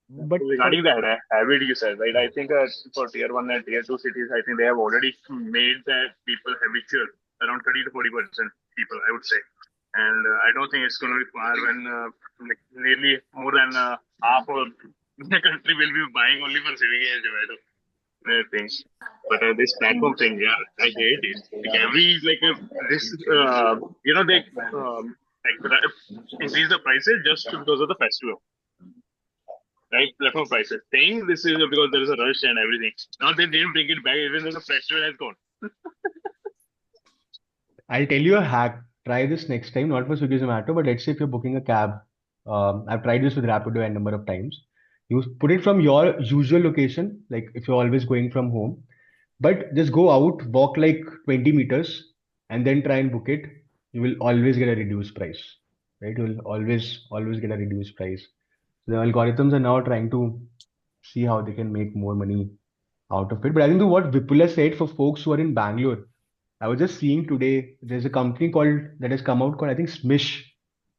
But regarding that habit you said, right? I think for tier 1 and tier 2 cities, I think they have already made that people habitual, around 30 to 40% people, I would say. And I don't think it's going to be far when nearly more than half of the country will be buying only for Swiggy and Zomato things. But this platform thing, yeah, I hate it. Like every they increase the prices just because of the festival. Right, platform prices. Saying this is because there is a rush and everything. Now they didn't bring it back even though the festival has gone. I'll tell you a hack. Try this next time, not for Swiggy Zomato, but let's say if you're booking a cab. I've tried this with Rapido a number of times. You put it from your usual location, like if you're always going from home, but just go out, walk like 20 meters, and then try and book it. You will always get a reduced price, right? You will always get a reduced price. The algorithms are now trying to see how they can make more money out of it. But I think to what Vipula said, for folks who are in Bangalore, I was just seeing today there's a company that has come out called, I think, Smish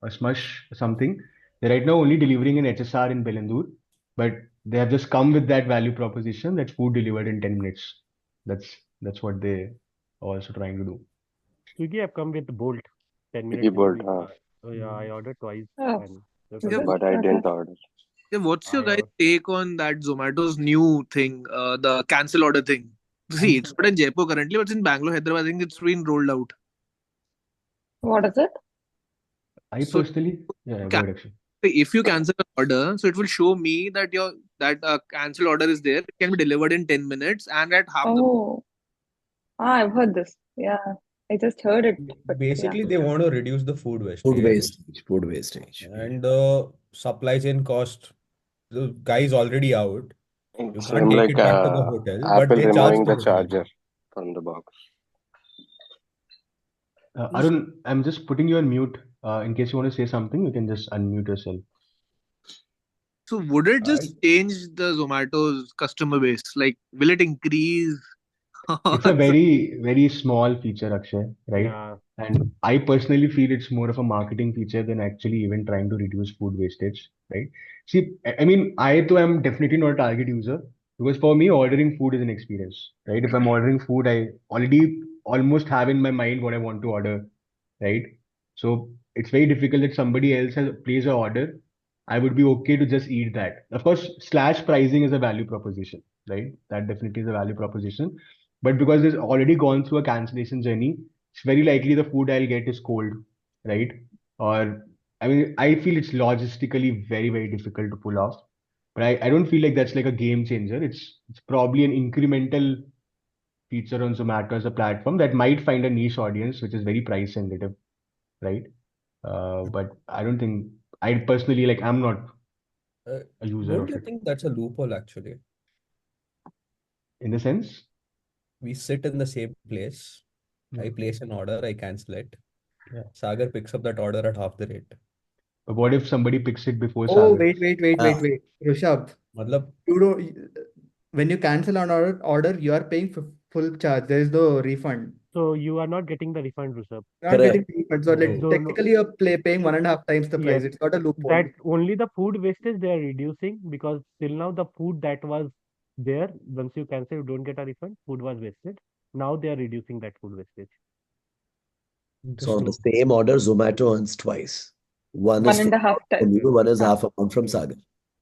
or Smush or something. They're right now only delivering an HSR in Belandur, but they have just come with that value proposition that food delivered in 10 minutes. That's what they are also trying to do. Swiggy have come with Bolt, 10 minute Swiggy Bolt, delivery. So yeah, I ordered twice Oh, and Yeah, but I didn't order. yeah, what's your I guys' ordered. take on that Zomato's new thing, the cancel order thing? See, it's not in Jaipur currently, but it's in Bangalore, Hyderabad. I think it's been rolled out. what is it? I So personally, yeah, go can- ahead, Akshay. if you cancel an order, so it will show me that cancel order is there. It can be delivered in 10 minutes and at half the. Oh, I've heard this. Yeah, I just heard it. But yeah. Basically, they want to reduce the food wastage Food wastage. and the supply chain cost. The guy is already out. You can't Same take like it back to the hotel, but Apple they charge removing the the hotel. charger from the box. Arun, I'm just putting you on mute. In case you want to say something, you can just unmute yourself. So would it just change the Zomato's customer base? Like, will it increase It's a very, very small feature, Akshay, right? Yeah. And I personally feel it's more of a marketing feature than actually even trying to reduce food wastage, right? See, I mean, I too am definitely not a target user because for me, ordering food is an experience, right? If I'm ordering food, I already almost have in my mind what I want to order, right? So it's very difficult that somebody else has placed an order. I would be okay to just eat that. Of course, slash pricing is a value proposition, right? That definitely is a value proposition. But because it's already gone through a cancellation journey, it's very likely the food I'll get is cold, right? Or I mean, I feel it's logistically very, very difficult to pull off. But I don't feel like that's like a game changer. It's probably an incremental feature on Zomato as a platform that might find a niche audience, which is very price sensitive, right? But I don't think I personally like I'm not a user Don't of you it think that's a loophole actually? in the sense. We sit in the same place. I Hmm. place an order, I cancel it. Yeah. Sagar picks up that order at half the rate. But what if somebody picks it before Oh, Sagar? wait. Rishabh, मतलब you don't, when you cancel an order, you are paying full charge. There is no refund. So you are not getting the refund, Rishabh. You're not getting Correct. refund. So oh, So no, technically, you're paying 1.5 times the price. yes, It's not a loophole. that only the food wastage they are reducing because till now the food that was there, once you cancel, you don't get a refund. Food was wasted. Now they are reducing that food wastage. So on the interesting. same order, Zomato earns twice. One One is and a half from time. you, one is Huh. half amount from Sagar.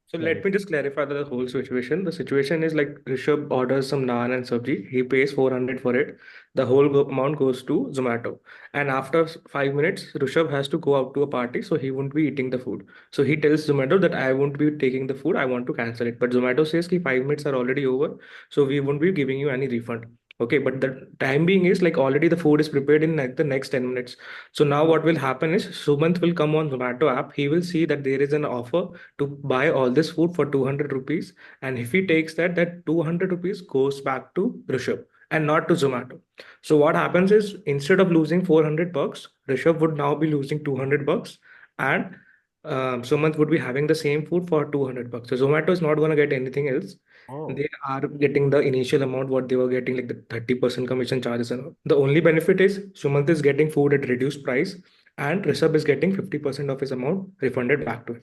So let Correct. me just clarify the whole situation. The situation is like Rishabh orders some naan and sabji. He pays 400 for it. The whole amount goes to Zomato. And after 5 minutes, Rishabh has to go out to a party, so he won't be eating the food. So he tells Zomato that I won't be taking the food. I want to cancel it. But Zomato says ki 5 minutes are already over, so we won't be giving you any refund. Okay, but the time being is like already the food is prepared in like the next 10 minutes. So now what will happen is Sumant will come on Zomato app. He will see that there is an offer to buy all this food for 200 rupees, and if he takes that, that 200 rupees goes back to Rishabh and not to Zomato. So what happens is instead of losing 400 bucks, Rishabh would now be losing 200 bucks, and Sumant would be having the same food for 200 bucks. So Zomato is not going to get anything else. Oh, They are getting the initial amount what they were getting, like the 30% commission charges and all. The only benefit is Sumant is getting food at reduced price, and Rishabh is getting 50% of his amount refunded back to him.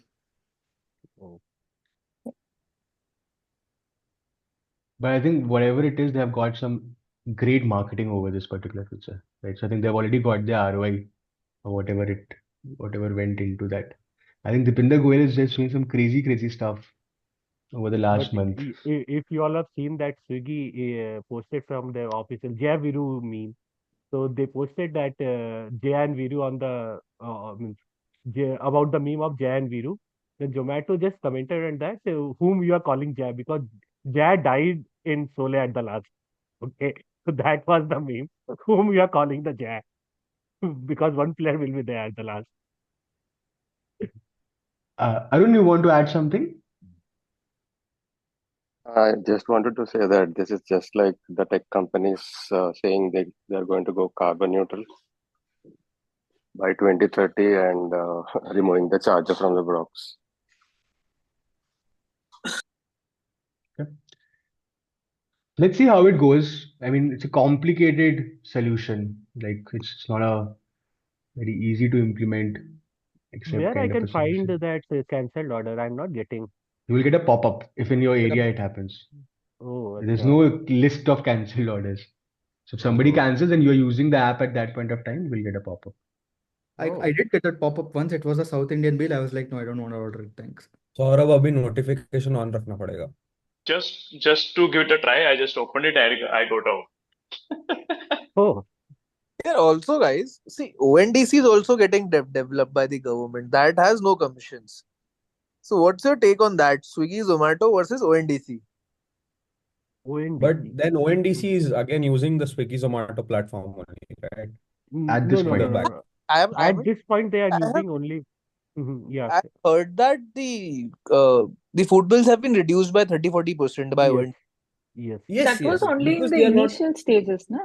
oh. But I think whatever it is, they have got some great marketing over this particular feature, right? So I think they've already got the ROI or whatever went into that. I think Dipinder Goyal is just doing some crazy, crazy stuff over the But last month. if you all have seen that Swiggy posted from their official Jai Viru meme, so they posted that Jay and Viru on the means about the meme of Jay and Viru. Then Zomato just commented on that whom you are calling Jay because Jay died in Sole at the last. Okay, so that was the meme. Whom you are calling the Jay because one player will be there at the last. Arun, you want to add something? I just wanted to say that this is just like the tech companies saying they are going to go carbon neutral by 2030 and removing the charger from the box. Okay. Let's see how it goes. I mean, it's a complicated solution. Like it's not a very easy to implement, except Where I kind of can a find solution. that cancelled order, I'm not getting. You will get a pop-up if in your area it happens. Oh, There's no acha. list of cancelled orders. So if somebody Oh, cancels and you're using the app at that point of time, you will get a pop-up. I oh. did get that pop-up once. It was a South Indian bill. I was like, no, I don't want to order it. Thanks. Saurabh अभी notification on रखना पड़ेगा. Just to give it a try, I just opened it. I got out. Oh, Yeah, also, guys, see, ONDC is also getting developed by the government. That has no commissions. So, what's your take on that? Swiggy, Zomato versus ONDC? But ONDC. then ONDC is again using the Swiggy Zomato platform only, right? At No, this no, On the no, point. no, back. no. I At haven't, this point, they are I have, using only. Yeah. I've heard that the food bills have been reduced by 30-40% by Yes. ONDC. Yes. Yes, That was yes, only in because the they are not. initial stages, na?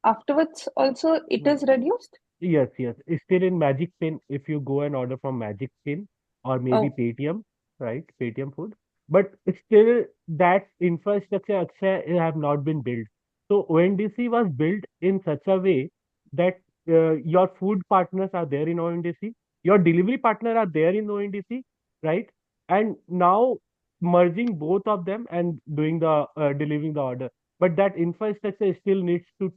Afterwards, also it Mm, is reduced. Yes, yes. It's still in Magic Pin if you go and order from Magic Pin or maybe Oh, Paytm, right? Paytm food. But still, that infrastructure Akshay have not been built. So ONDC was built in such a way that your food partners are there in ONDC, your delivery partner are there in ONDC, right? And now merging both of them and doing the delivering the order. But that infrastructure still needs to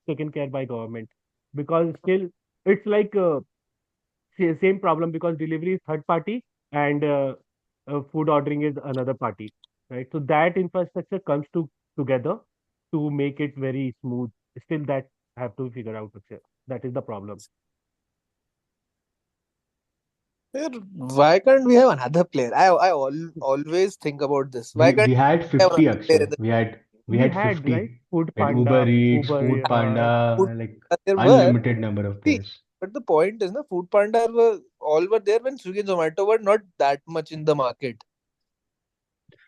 taken care by government, because still it's like same problem, because delivery is third party and food ordering is another party, right? So that infrastructure comes together to make it very smooth. Still, that have to figure out. That is the problem. Sir, why can't we have another player? Always think about this. Why can't We had we have 50, another player Akshay. in the We We had had, right, 50. Food We had Uber Panda, Eats, Uber, Food food Panda, like there were? unlimited number of See, players. but the point is, na, Food Panda all were there when Swiggy and Zomato were not that much in the market.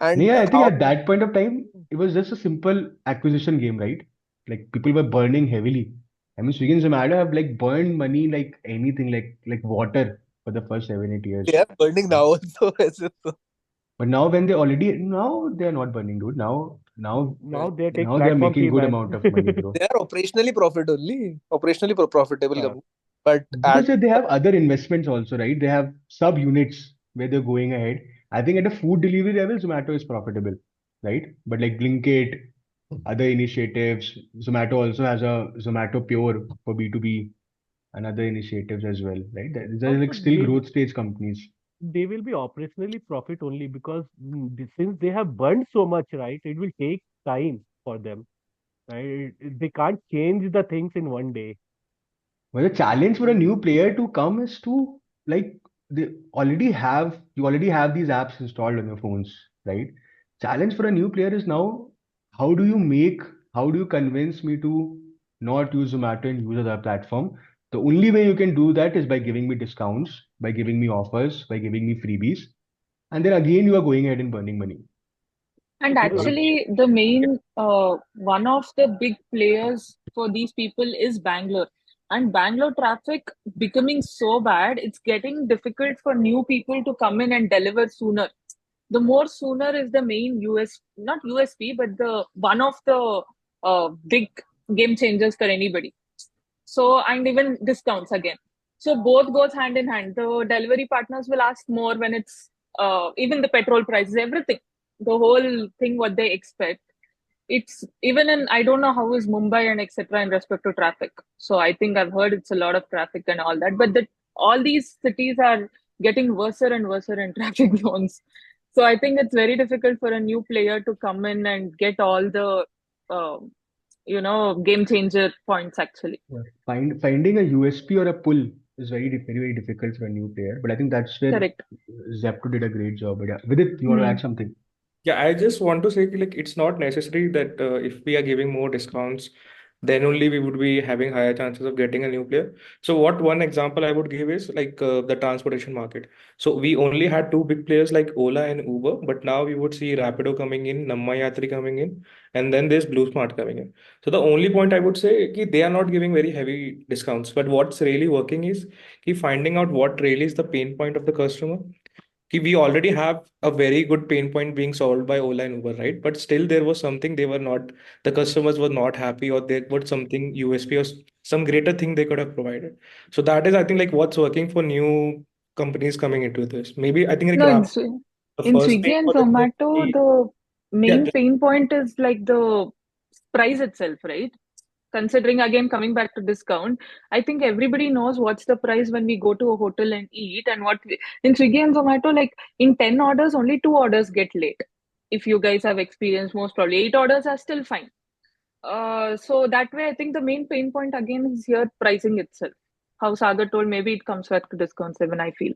And Yeah, I think how at that point of time, it was just a simple acquisition game, right? Like people were burning heavily. I mean, Swiggy and Zomato have like burned money like anything, like water for the first 7, 8 years. they are burning now also. But now when now they are not burning, dude. now they take Now they are platform making fee, good man. amount of money, bro. They are operationally profitable Uh, company. But Because they have other investments also, right? They have sub units where they're going ahead. I think at a food delivery level, Zomato is profitable, right? But like Blinkit, other initiatives, Zomato also has a Zomato Pure for B2B and other initiatives as well, right? They're also, like still growth stage companies. they will be operationally profit only because since they have burned so much, right? It will take time for them, right? They can't change the things in one day. But the challenge for a new player to come is to like you already have these apps installed on your phones, right? Challenge for a new player is now how do you make how do you convince me to not use Zomato and use other platform? The only way you can do that is by giving me discounts, by giving me offers, by giving me freebies, and then again you are going ahead and burning money. And So, actually, the main one of the big players for these people is Bangalore. And Bangalore traffic becoming so bad, it's getting difficult for new people to come in and deliver sooner. The more sooner is the main not USP, but the one of the big game changers for anybody. So, and even discounts again. So both goes hand in hand. The delivery partners will ask more when it's even the petrol prices, everything, the whole thing, what they expect. It's even in, I don't know how is Mumbai and etc. in respect to traffic. So I think I've heard it's a lot of traffic and all that. But all these cities are getting worse and worse in traffic zones. So I think it's very difficult for a new player to come in and get all the uh, game changer points actually. Yeah. Finding a USP or a pull is very, very difficult for a new player. But I think that's where Correct. Zepto did a great job. But yeah, with it, you want to Hmm. add something? Yeah, I just want to say like it's not necessary that if we are giving more discounts, then only we would be having higher chances of getting a new player. So what one example I would give is like the transportation market. So we only had two big players like Ola and Uber, but now we would see Rapido coming in, Namma coming in, and then there's Blue Smart coming in. So the only point I would say is they are not giving very heavy discounts, but what's really working is finding out what really is the pain point of the customer. We already have a very good pain point being solved by Ola and Uber, right? But still, there was something they were not, the customers were not happy, or there was something USP or some greater thing they could have provided. So that is, I think, like what's working for new companies coming into this. Maybe I think like No, Rap, the in first Swiggy thing and for them was Zomato, the, the yeah, main pain point is like the price itself, right? Considering again coming back to discount, I think everybody knows what's the price when we go to a hotel and eat, and in Swiggy and Zomato, like in 10 orders, only 2 orders get late. If you guys have experienced, most probably 8 orders are still fine. So that way, I think the main pain point again is here pricing itself. How Sagar told, maybe it comes back to discounts even, I feel.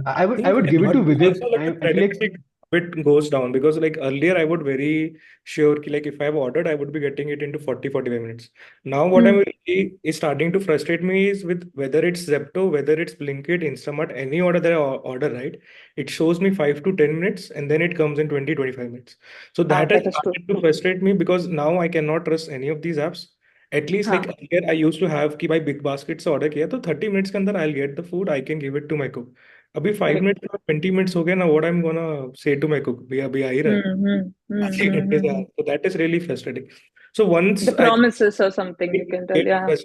I would think give it to also Vidit. like the I feel like credibility bit goes down because like earlier I would very sure ki, like if I've ordered I would be getting it into 40-45 minutes. Now what I'm Hmm. really is starting to frustrate me is with whether it's Zepto, whether it's Blinkit, Instamart, any order that I order, right? It shows me 5 to 10 minutes and then it comes in 20-25 minutes. So that has That is true. started to frustrate me because now I cannot trust any of these apps. At least like Huh. earlier I used to have कि भाई big basket से order किया तो 30 minutes के अंदर I'll get the food, I can give it to my cook. अभी 5 Correct. Minute 20 minutes हो गए ना, what I'm gonna say to my cook, भैया अभी आ ही रहा है, आधे घंटे से आ रहा है. So that is really frustrating. So once The I think promises or something you can tell. Yeah.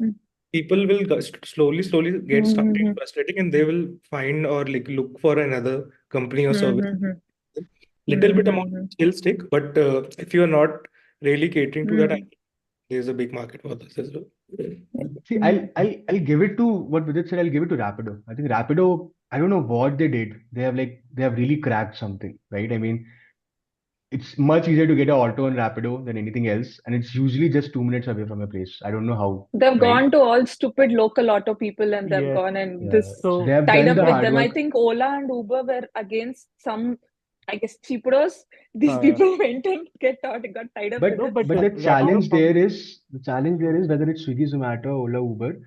people will slowly get started Mm-hmm. frustrating, and they will find or like look for another company or service. Little bit amount Mm-hmm. still stick, but if you are not really catering to that, I think there's a big market for this as well. See, I'll give it to what Vidit said. I'll give it to Rapido. I think Rapido. I don't know what they did. They have really cracked something, right? I mean, it's much easier to get an auto on Rapido than anything else, and it's usually just 2 minutes away from your place. I don't know how, They've right? gone to all stupid local auto people and they've Yes. gone and Yeah. this So they So have tied done up the with hard them. I work. think Ola and Uber were against some, I guess, cheaperos. These uh, people went and got tied up with no, them. but But the Rapido challenge found there is whether it's Swiggy, Zomato, Ola, Uber.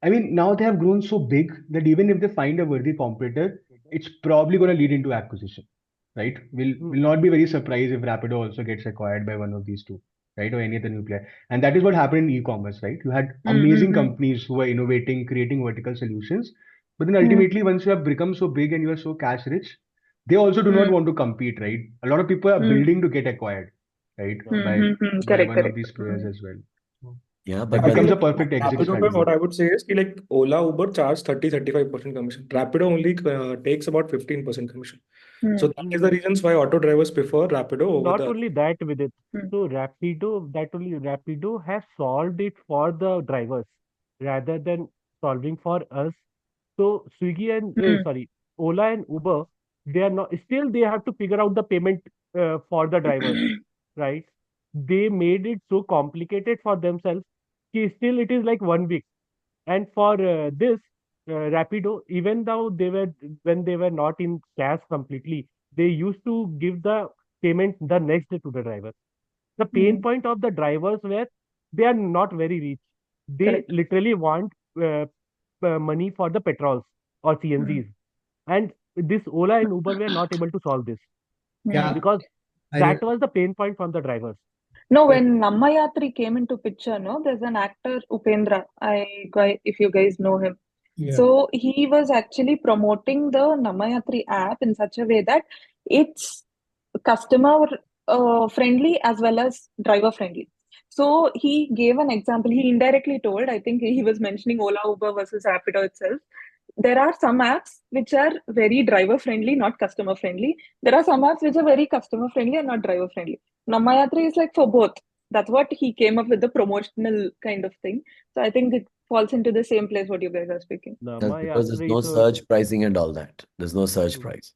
I mean, now they have grown so big that even if they find a worthy competitor, it's probably going to lead into acquisition, right? We'll not be very surprised if Rapido also gets acquired by one of these two, right, or any other new player. And that is what happened in e-commerce, right? You had amazing companies who were innovating, creating vertical solutions, but then ultimately, once you have become so big and you are so cash rich, they also do not want to compete, right? A lot of people are building to get acquired, right, by one of Correct. these players as well. Yeah, That but by the becomes Rapido, a perfect exit Rapido, strategy. what I would say is कि like Ola, Uber charge 30-35% commission. Rapido only takes about 15% commission. So that is the reasons why auto drivers prefer Rapido over not the. only that with it. So Rapido has solved it for the drivers rather than solving for us. So Swiggy and Ola and Uber, they are not still they have to figure out the payment for the drivers, right? They made it so complicated for themselves. Still it is like 1 week. And for this Rapido, even though they were when they were not in cash completely, they used to give the payment the next day to the driver. The pain point of the drivers were they are not very rich. They Correct. literally want money for the petrols or CNGs, and this Ola and Uber were not able to solve this Yeah, because I that was the pain point from the drivers. No, when Nammayatri came into picture, no, there's an actor Upendra. If you guys know him. yeah. So he was actually promoting the Nammayatri app in such a way that it's customer friendly as well as driver friendly. So he gave an example. He indirectly told, I think he was mentioning Ola, Uber versus Rapido itself. There are some apps which are very driver friendly, not customer friendly. There are some apps which are very customer friendly and not driver friendly. Namayatri is like for both. That's what he came up with, the promotional kind of thing. So I think it falls into the same place what you guys are speaking. That's because there's no Namayatri, so surge pricing and all that. There's no surge price.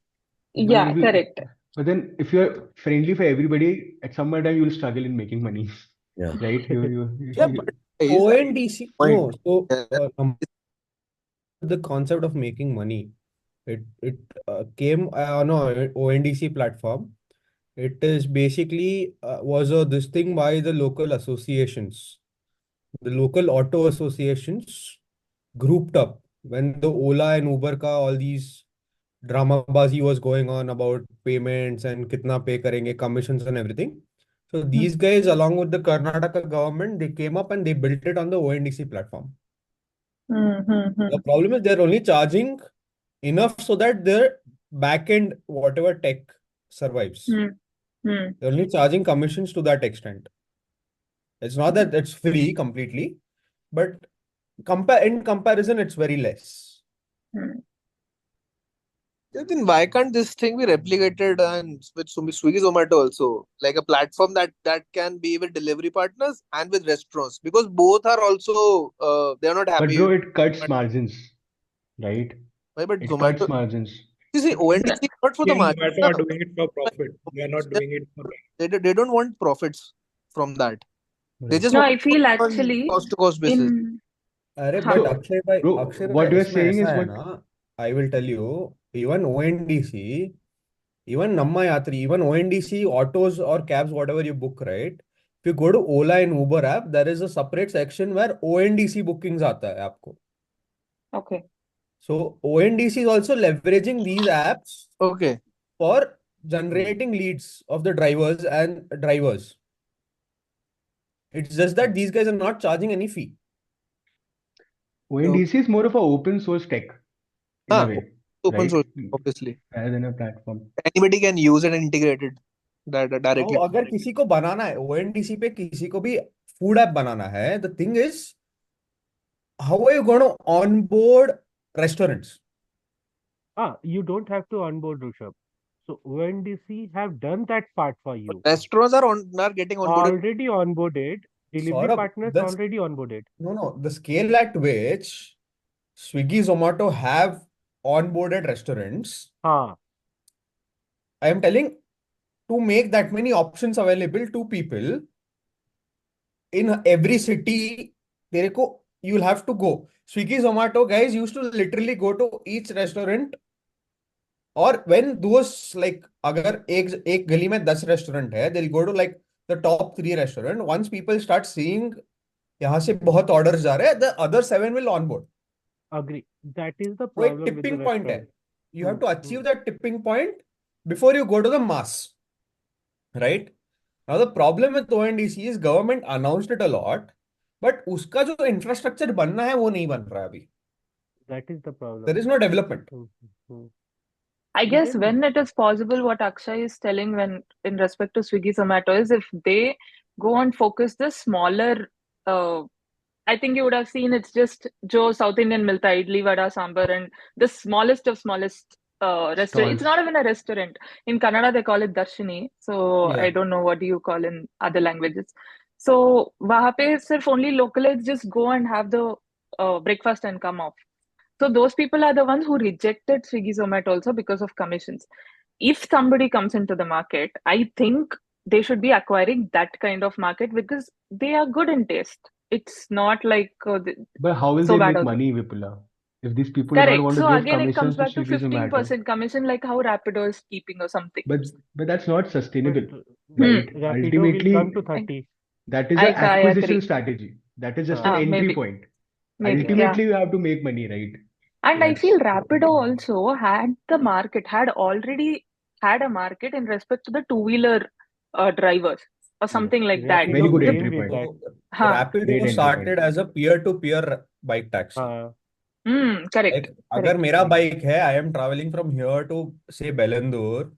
Yeah, correct. But then if you're friendly for everybody, at some point in time you'll struggle in making money, Yeah. right? Yeah, but ONDC, no. So the concept of making money, it came on a ONDC platform. It is basically was this thing by the local associations, the local auto associations grouped up when the Ola and Uber ka all these dramabazi was going on about payments and kitna pay karenge, commissions and everything. So these guys, along with the Karnataka government, they came up and they built it on the ONDC platform. The problem is they're only charging enough so that their back end, whatever tech survives. They're only charging commissions to that extent. It's not that it's free completely, but in comparison, it's very less. Then why can't this thing be replicated and with Swiggy Zomato also, like a platform that can be with delivery partners and with restaurants, because both are also they are not But happy. bro, it cuts margins, right? Why? But It cuts Zomato, margins. you see, ONDC is not for the And market. Zomato are doing it for profit. They are not doing it for. They don't want profits from that. They Right. just No, want I feel on actually cost to cost basis. in अरे हाँ but So, Akshay भाई bro, what we're इसमें saying ऐसा is है what ना, I will tell you, even ONDC, even Nammayatri, even ONDC autos or cabs, whatever you book, right? If you go to Ola and Uber app, there is a separate section where ONDC bookings आता है आपको. okay. So ONDC is also leveraging these apps Okay. for generating leads of the drivers and drivers. It's just that these guys are not charging any fee. ONDC is more of a open source tech in a way. Open right? source, obviously. Rather than a platform. Anybody can use it and integrate it directly. अगर किसी को बनाना है ONDC पे, किसी को भी food app बनाना है, the thing is, how are you going to onboard restaurants? You don't have to onboard Rishabh. So ONDC have done that part for you. Restaurants are getting onboarded. Already onboarded. Delivery Saurabh, partners that's already onboarded. no, the scale at which Swiggy, Zomato have onboarded restaurants. हाँ, I am telling, to make that many options available to people in every city, तेरे को you'll have to go. Swiggy, Zomato guys used to literally go to each restaurant. और when those like अगर एक गली में 10 restaurant है, they'll go to like the top 3 restaurant. Once people start seeing यहाँ से बहुत orders जा रहे हैं, the other 7 will onboard. agree. That is the वो एक problem with the tipping point है. restaurant. You have to achieve that tipping point before you go to the mass, right? Now the problem with ONDC is government announced it a lot, but उसका जो infrastructure बनना है वो नहीं बन रहा है अभी. That is the problem. There is no development. I guess Then- when it is possible, what Akshay is telling when in respect to Swiggy Zomato is if they go and focus the smaller, I think you would have seen it's just Joe South Indian Milta Idli Vada Sambar and the smallest of smallest restaurant. It's not even a restaurant. In Kannada they call it Darshini. So Yeah. I don't know what do you call in other languages. So वहाँ पे सिर्फ only localites just go and have the breakfast and come off. So those people are the ones who rejected Swiggy Zomato also because of commissions. If somebody comes into the market, I think they should be acquiring that kind of market because they are good in taste. It's not like But how will so they bad make also. money, Vipula? If these people do not Correct. want to So give again, it comes commissions to back to Swiggy, Zomato. 15% commission, like how Rapido is keeping or something. But that's not sustainable, But right? Rapido will Ultimately, come to 30. that is I an acquisition agree. strategy. That is just an entry Maybe. point. Maybe, yeah. Ultimately, you have to make money, right? And I That's feel Rapido also had already had a market in respect to the two-wheeler drivers or something like that. very good Rapido entry came with point. that. Huh. Rapido Great entry started point. as a peer-to-peer bike taxi. Correct. Like, अगर मेरा bike है, I am traveling from here to say Bellandur.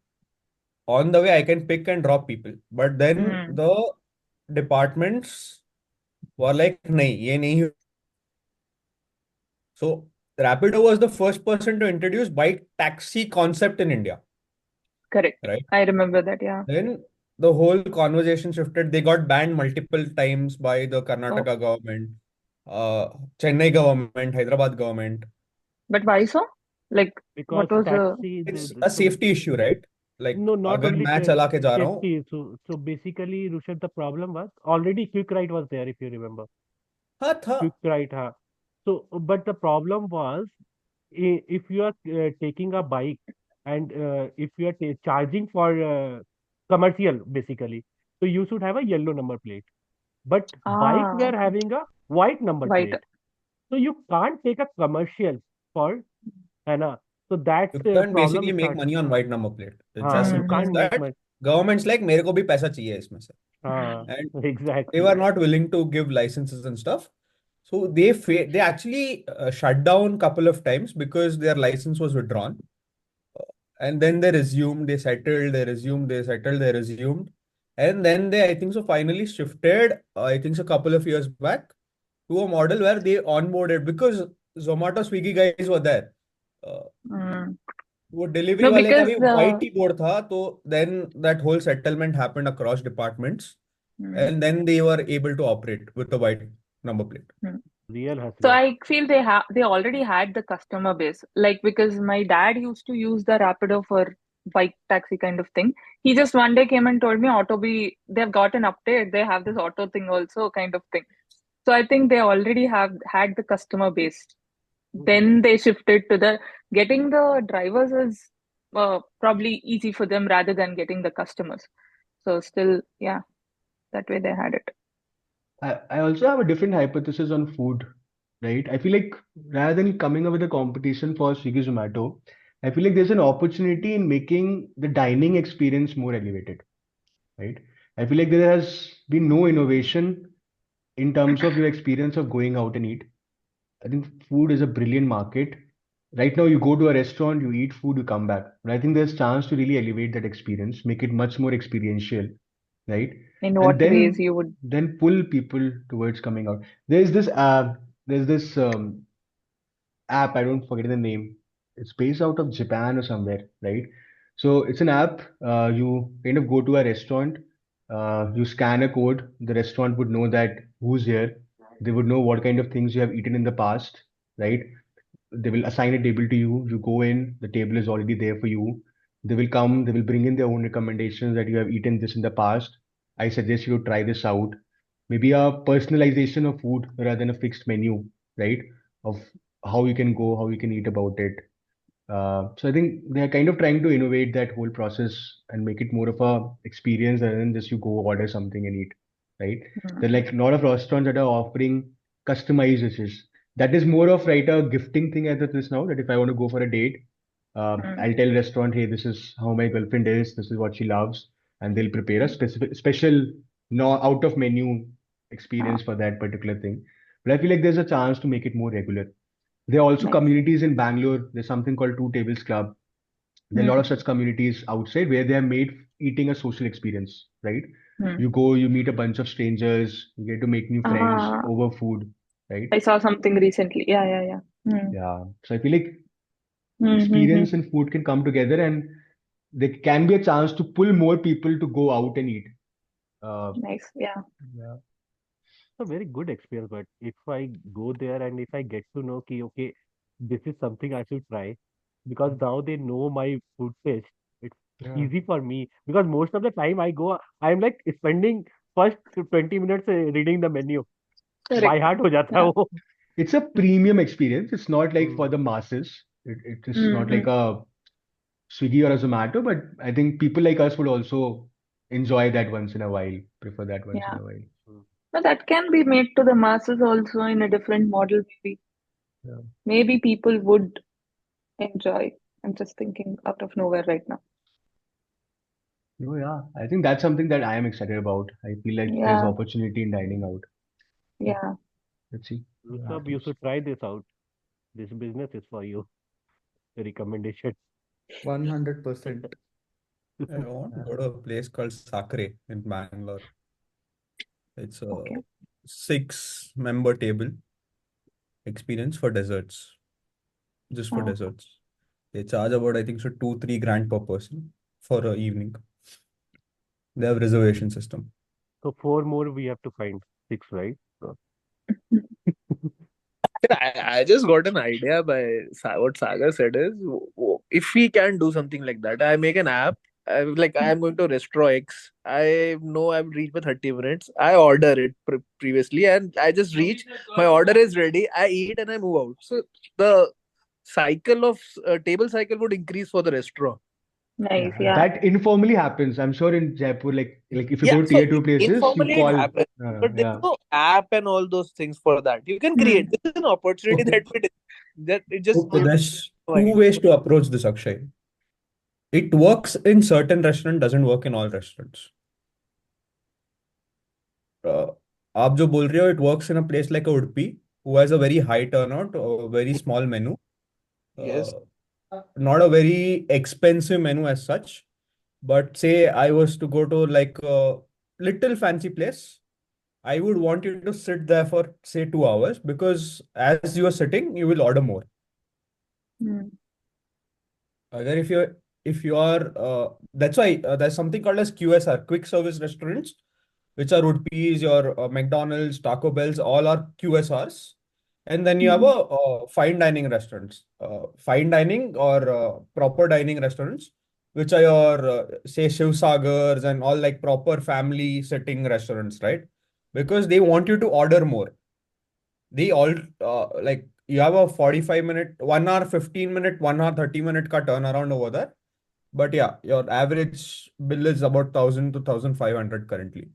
On the way, I can pick and drop people. But then the departments were like, नहीं, ये नहीं. So Rapido was the first person to introduce bike taxi concept in India. Correct. Right. I remember that, yeah. Then the whole conversation shifted. They got banned multiple times by the Karnataka government, Chennai government, Hyderabad government. But why so? Like, Because what was taxi, It's a safety issue, right? Like, no, not अगर only मैं चला के जा रहा हूँ, safety. So basically, Rushabh, the problem was already quick ride was there, if you remember. हाँ था. Quick ride, हाँ. So, but the problem was if you are taking a bike and if you are charging for commercial, basically, so you should have a yellow number plate. But bike, we are having a white number White. plate. So you can't take a commercial for, है ना? So that's You the can problem basically make starts. money on white number plate. It's हाँ, as you simple as can't make that. money. Government's like, मेरे को भी पैसा चाहिए इसमें से. हाँ, And they exactly. were not willing to give licenses and stuff. So they actually shut down couple of times because their license was withdrawn. And then they resumed, they settled, they resumed, they settled, they resumed. And then they, I think so, finally shifted, I think so, a couple of years back to a model where they onboarded because Zomato, Swiggy guys were there. वो delivery No, वाले का भी because white he board था, तो then that whole settlement happened across departments, and then they were able to operate with the white number plate. Real hustler. So I feel they already had the customer base. Like, because my dad used to use the Rapido for bike taxi kind of thing. He just one day came and told me they've got an update. They have this auto thing also kind of thing. So I think they already had the customer base. Then they shifted to getting the drivers is probably easy for them rather than getting the customers. So still, yeah, that way they had it. I also have a different hypothesis on food, right? I feel like rather than coming up with a competition for Swiggy Zomato, I feel like there's an opportunity in making the dining experience more elevated, right? I feel like there has been no innovation in terms of your experience of going out and eat. I think food is a brilliant market. right now you go to a restaurant, you eat food, you come back. But I think there's chance to really elevate that experience, make it much more experiential, right? In And what ways you would? then pull people towards coming out. There's this there's this app, I don't forget the name. It's based out of Japan or somewhere, right? So it's an app. You kind of go to a restaurant, you scan a code. The restaurant would know that who's here. They would know what kind of things you have eaten in the past, right? They will assign a table to you. You go in, the table is already there for you. They will bring in their own recommendations that you have eaten this in the past. I suggest you try this out. Maybe a personalization of food rather than a fixed menu, right? Of how you can go, how you can eat about it. So I think they're kind of trying to innovate that whole process and make it more of a experience rather than just you go order something and eat, right? There are like a lot of restaurants that are offering customized dishes. That is more of right a gifting thing as it is now. That if I want to go for a date, I'll tell restaurant, hey, this is how my girlfriend is, this is what she loves, and they'll prepare a special, no out of menu experience for that particular thing. But I feel like there's a chance to make it more regular. There are also Nice. communities in Bangalore. There's something called Two Tables Club. There are a lot of such communities outside where they have made eating a social experience, right? You go, you meet a bunch of strangers, you get to make new friends Ah, over food, right? I saw something recently. Yeah, yeah, yeah. Yeah. So I feel like Mm-hmm. experience and food can come together and there can be a chance to pull more people to go out and eat. Nice. Yeah. Yeah. It's a very good experience, but if I go there and if I get to know ki, okay, this is something I should try, because now they know my food taste, it's Yeah. easy for me. Because most of the time I go, I'm like spending first 20 minutes reading the menu. By Correct. heart ho jata hai Yeah. wo. It's a premium experience. It's not like for Hmm. the masses. It is not Mm-hmm. like a Swiggy or a Zomato, but I think people like us would also enjoy that once in a while, prefer that once in Yeah. a while. Hmm. But that can be made to the masses also in a different model, maybe. Yeah. Maybe people would enjoy. I'm just thinking out of nowhere right now. Oh, yeah. I think that's something that I am excited about. I feel like there's Yeah. opportunity in dining out. Yeah. Let's see what Rushabh, you happens. should try this out. This business is for you. The recommendation. 100%. I want to go to a place called Sakre in Bangalore. It's a Okay. 6-member table experience for desserts, just for Oh. desserts. They charge about, I think, so 2-3 grand per person for an evening. They have reservation system. So 4 more we have to find. 6, right? So, I just got an idea by what Sagar said is if we can do something like that, I make an app. I'm going to restaurant X. I know I've reached for 30 minutes. I order it previously and I just reach. My order is ready. I eat and I move out. So the cycle of table cycle would increase for the restaurant. Nice. Yeah, Yeah. that informally happens. I'm sure in Jaipur, like if you Yeah, go to so tier two places, you informally it call. happens, but there's Yeah. no app and all those things for that. You can create. This is an opportunity Okay. that it just So there's two ways to approach this, Akshay. It works in certain restaurants, doesn't work in all restaurants. आप जो बोल रहे हो, it works in a place like a Udupi, who has a very high turnout, a very small menu, Yes. not a very expensive menu as such. But say I was to go to like a little fancy place, I would want you to sit there for say 2 hours because as you are sitting, you will order more. Agar if you are that's why there's something called as QSR, quick service restaurants, which are Udpis, your McDonald's, Taco Bells, all are QSRs. And then you have a fine dining restaurants, fine dining or proper dining restaurants, which are your say Shiv Sagars and all like proper family sitting restaurants, right? Because they want you to order more. They all like you have a 45-minute, 1 hour, 15-minute, 1 hour, 30-minute ka turnaround over there. But yeah, your average bill is about 1,000 to 1,500 currently.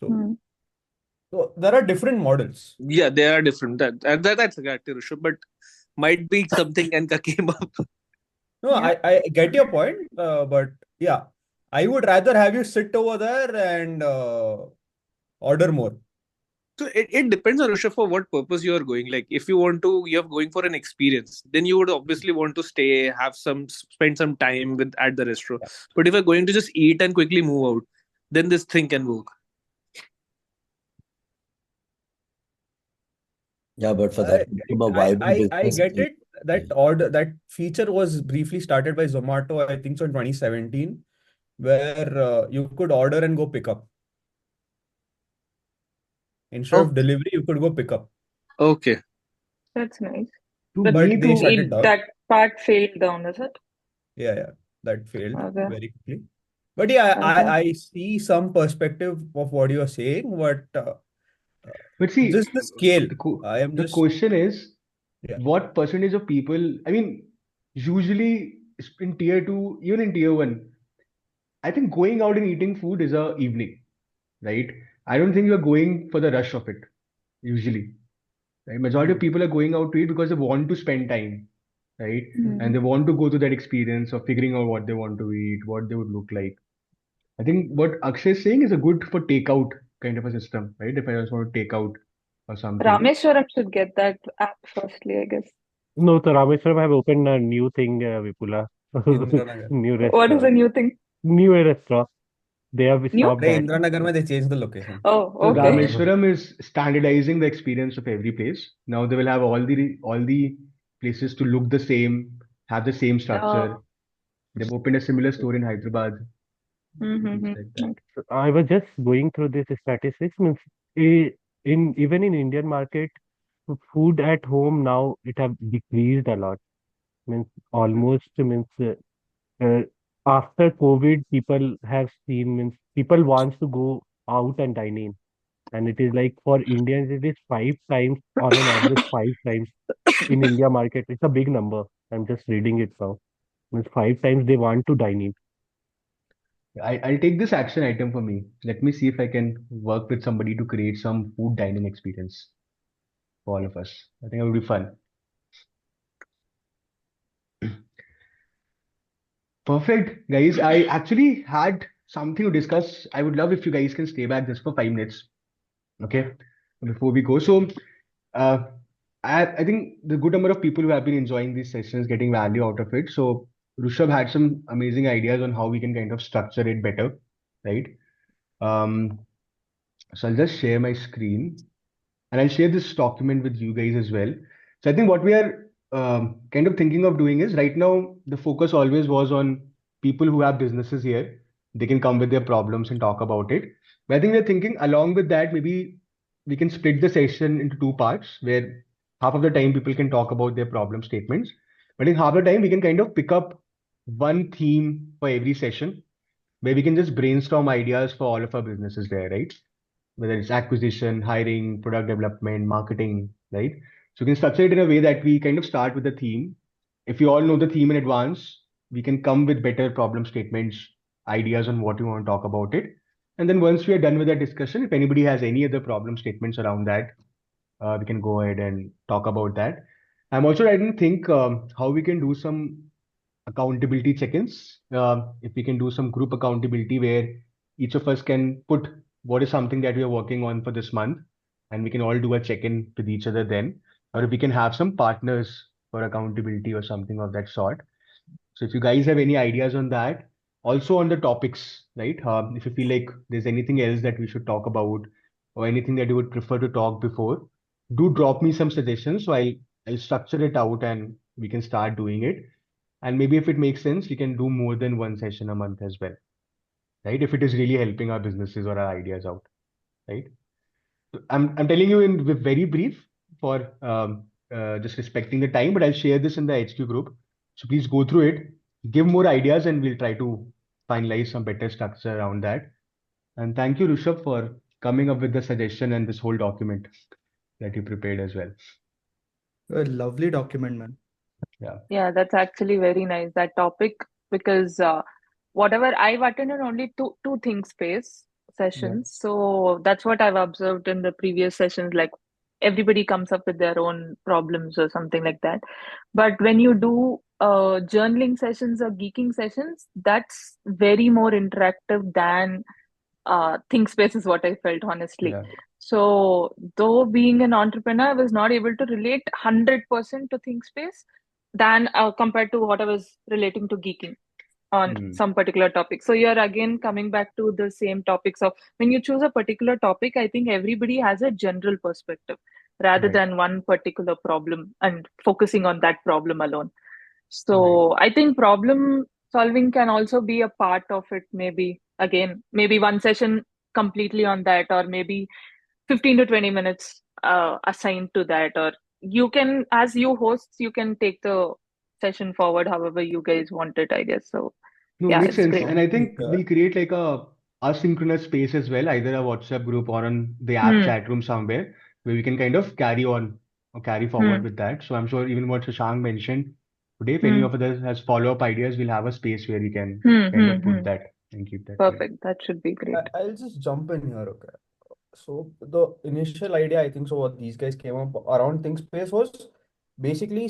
So there are different models. Yeah, they are different. That's exactly Rishabh, but might be something Anka came up. No, I get your point, but yeah, I would rather have you sit over there and order more. So it depends on Rishabh for what purpose you are going. Like if you're going for an experience, then you would obviously want to stay, spend some time at the restaurant. But if you're going to just eat and quickly move out, then this thing can work. Yeah, but for that to become a viable I business, get it. That feature was briefly started by Zomato, I think so in 2017, where you could order and go pick up. Instead of delivery, you could go pick up. Okay. That's nice. To But me, They shut it down. that part failed down, is it? Yeah, that failed Okay. very quickly. But yeah, Okay. I see some perspective of what you are saying, but But see, just the scale. the question is, Yeah. what percentage of people, I mean, usually in tier 2, even in tier 1, I think going out and eating food is a evening, right? I don't think you're going for the rush of it, usually. Right? Majority of people are going out to eat because they want to spend time, right? And they want to go through that experience of figuring out what they want to eat, what they would look like. I think what Akshay is saying is a good for takeout kind of a system, right? If I just want to take out or something. Rameshwaram should get that app firstly, I guess. No, so Rameshwaram have opened a new thing, Vipula. Indranagar. New What is the restaurant. new thing? New restaurant. They have New? stopped that. Indranagar, they changed the location. Oh, So okay. Rameshwaram is standardizing the experience of every place. Now they will have all the places to look the same, have the same structure. They've opened a similar store in Hyderabad. Things like that. I was just going through this statistics. Means even in Indian market, food at home now it have decreased a lot. Means almost means after COVID, people have seen means people wants to go out and dine in, and it is like for Indians it is 5 times on an average 5 times in India market. It's a big number. I'm just reading it now. Means 5 times they want to dine in. I'll take this action item for me. Let me see if I can work with somebody to create some food dining experience for all of us. I think it would be fun. Perfect, guys. I actually had something to discuss. I would love if you guys can stay back just for 5 minutes, okay, before we go. So, uh, I think the good number of people who have been enjoying these sessions, getting value out of it. So, Rishabh had some amazing ideas on how we can kind of structure it better, right? So I'll just share my screen and I'll share this document with you guys as well. So I think what we are kind of thinking of doing is right now the focus always was on people who have businesses here. They can come with their problems and talk about it. But I think we're thinking along with that, maybe we can split the session into two parts where half of the time people can talk about their problem statements. But in half the time, we can kind of pick up one theme for every session where we can just brainstorm ideas for all of our businesses there, right? Whether it's acquisition, hiring, product development, marketing, right? So we can structure it in a way that we kind of start with the theme. If you all know the theme in advance, we can come with better problem statements, ideas on what we want to talk about it. And then once we are done with that discussion, if anybody has any other problem statements around that, we can go ahead and talk about that. I'm also trying to think how we can do some accountability check-ins. If we can do some group accountability where each of us can put what is something that we are working on for this month, and we can all do a check-in with each other then. Or if we can have some partners for accountability or something of that sort. So if you guys have any ideas on that, also on the topics, right? If you feel like there's anything else that we should talk about or anything that you would prefer to talk before, do drop me some suggestions. So I'll structure it out and we can start doing it. And maybe if it makes sense, we can do more than one session a month as well, right? If it is really helping our businesses or our ideas out, right? So I'm telling you in very brief for just respecting the time, but I'll share this in the HQ group. So please go through it, give more ideas, and we'll try to finalize some better structure around that. And thank you, Rishabh, for coming up with the suggestion and this whole document that you prepared as well. A lovely document, man. Yeah, that's actually very nice, that topic, because whatever I've attended only two Thinkspace sessions. So that's what I've observed in the previous sessions. Like everybody comes up with their own problems or something like that. But when you do journaling sessions or geeking sessions, that's very more interactive than Thinkspace is what I felt, honestly. Yeah. So, though being an entrepreneur, I was not able to relate 100% to ThinkSpace than compared to what I was relating to geeking on Hmm. some particular topic. So you're again coming back to the same topics of when you choose a particular topic, I think everybody has a general perspective rather Right. than one particular problem and focusing on that problem alone. Right. So I think problem solving can also be a part of it, maybe again, maybe one session completely on that, or maybe 15 to 20 minutes assigned to that, or you can, as you hosts, you can take the session forward however you guys want it, I guess. So No, yeah, makes it's sense. great. And I think Yeah. we'll create like a asynchronous space as well, either a WhatsApp group or on the app Hmm. chat room somewhere, where we can kind of carry on or carry forward Hmm. with that. So I'm sure even what Shashank mentioned today, if any Hmm. of us has follow-up ideas, we'll have a space where we can Hmm. kind Hmm. of put Hmm. that and keep that going. Perfect. That should be great. I'll just jump in here, okay? So the initial idea, I think, so what these guys came up around ThinkSpace was basically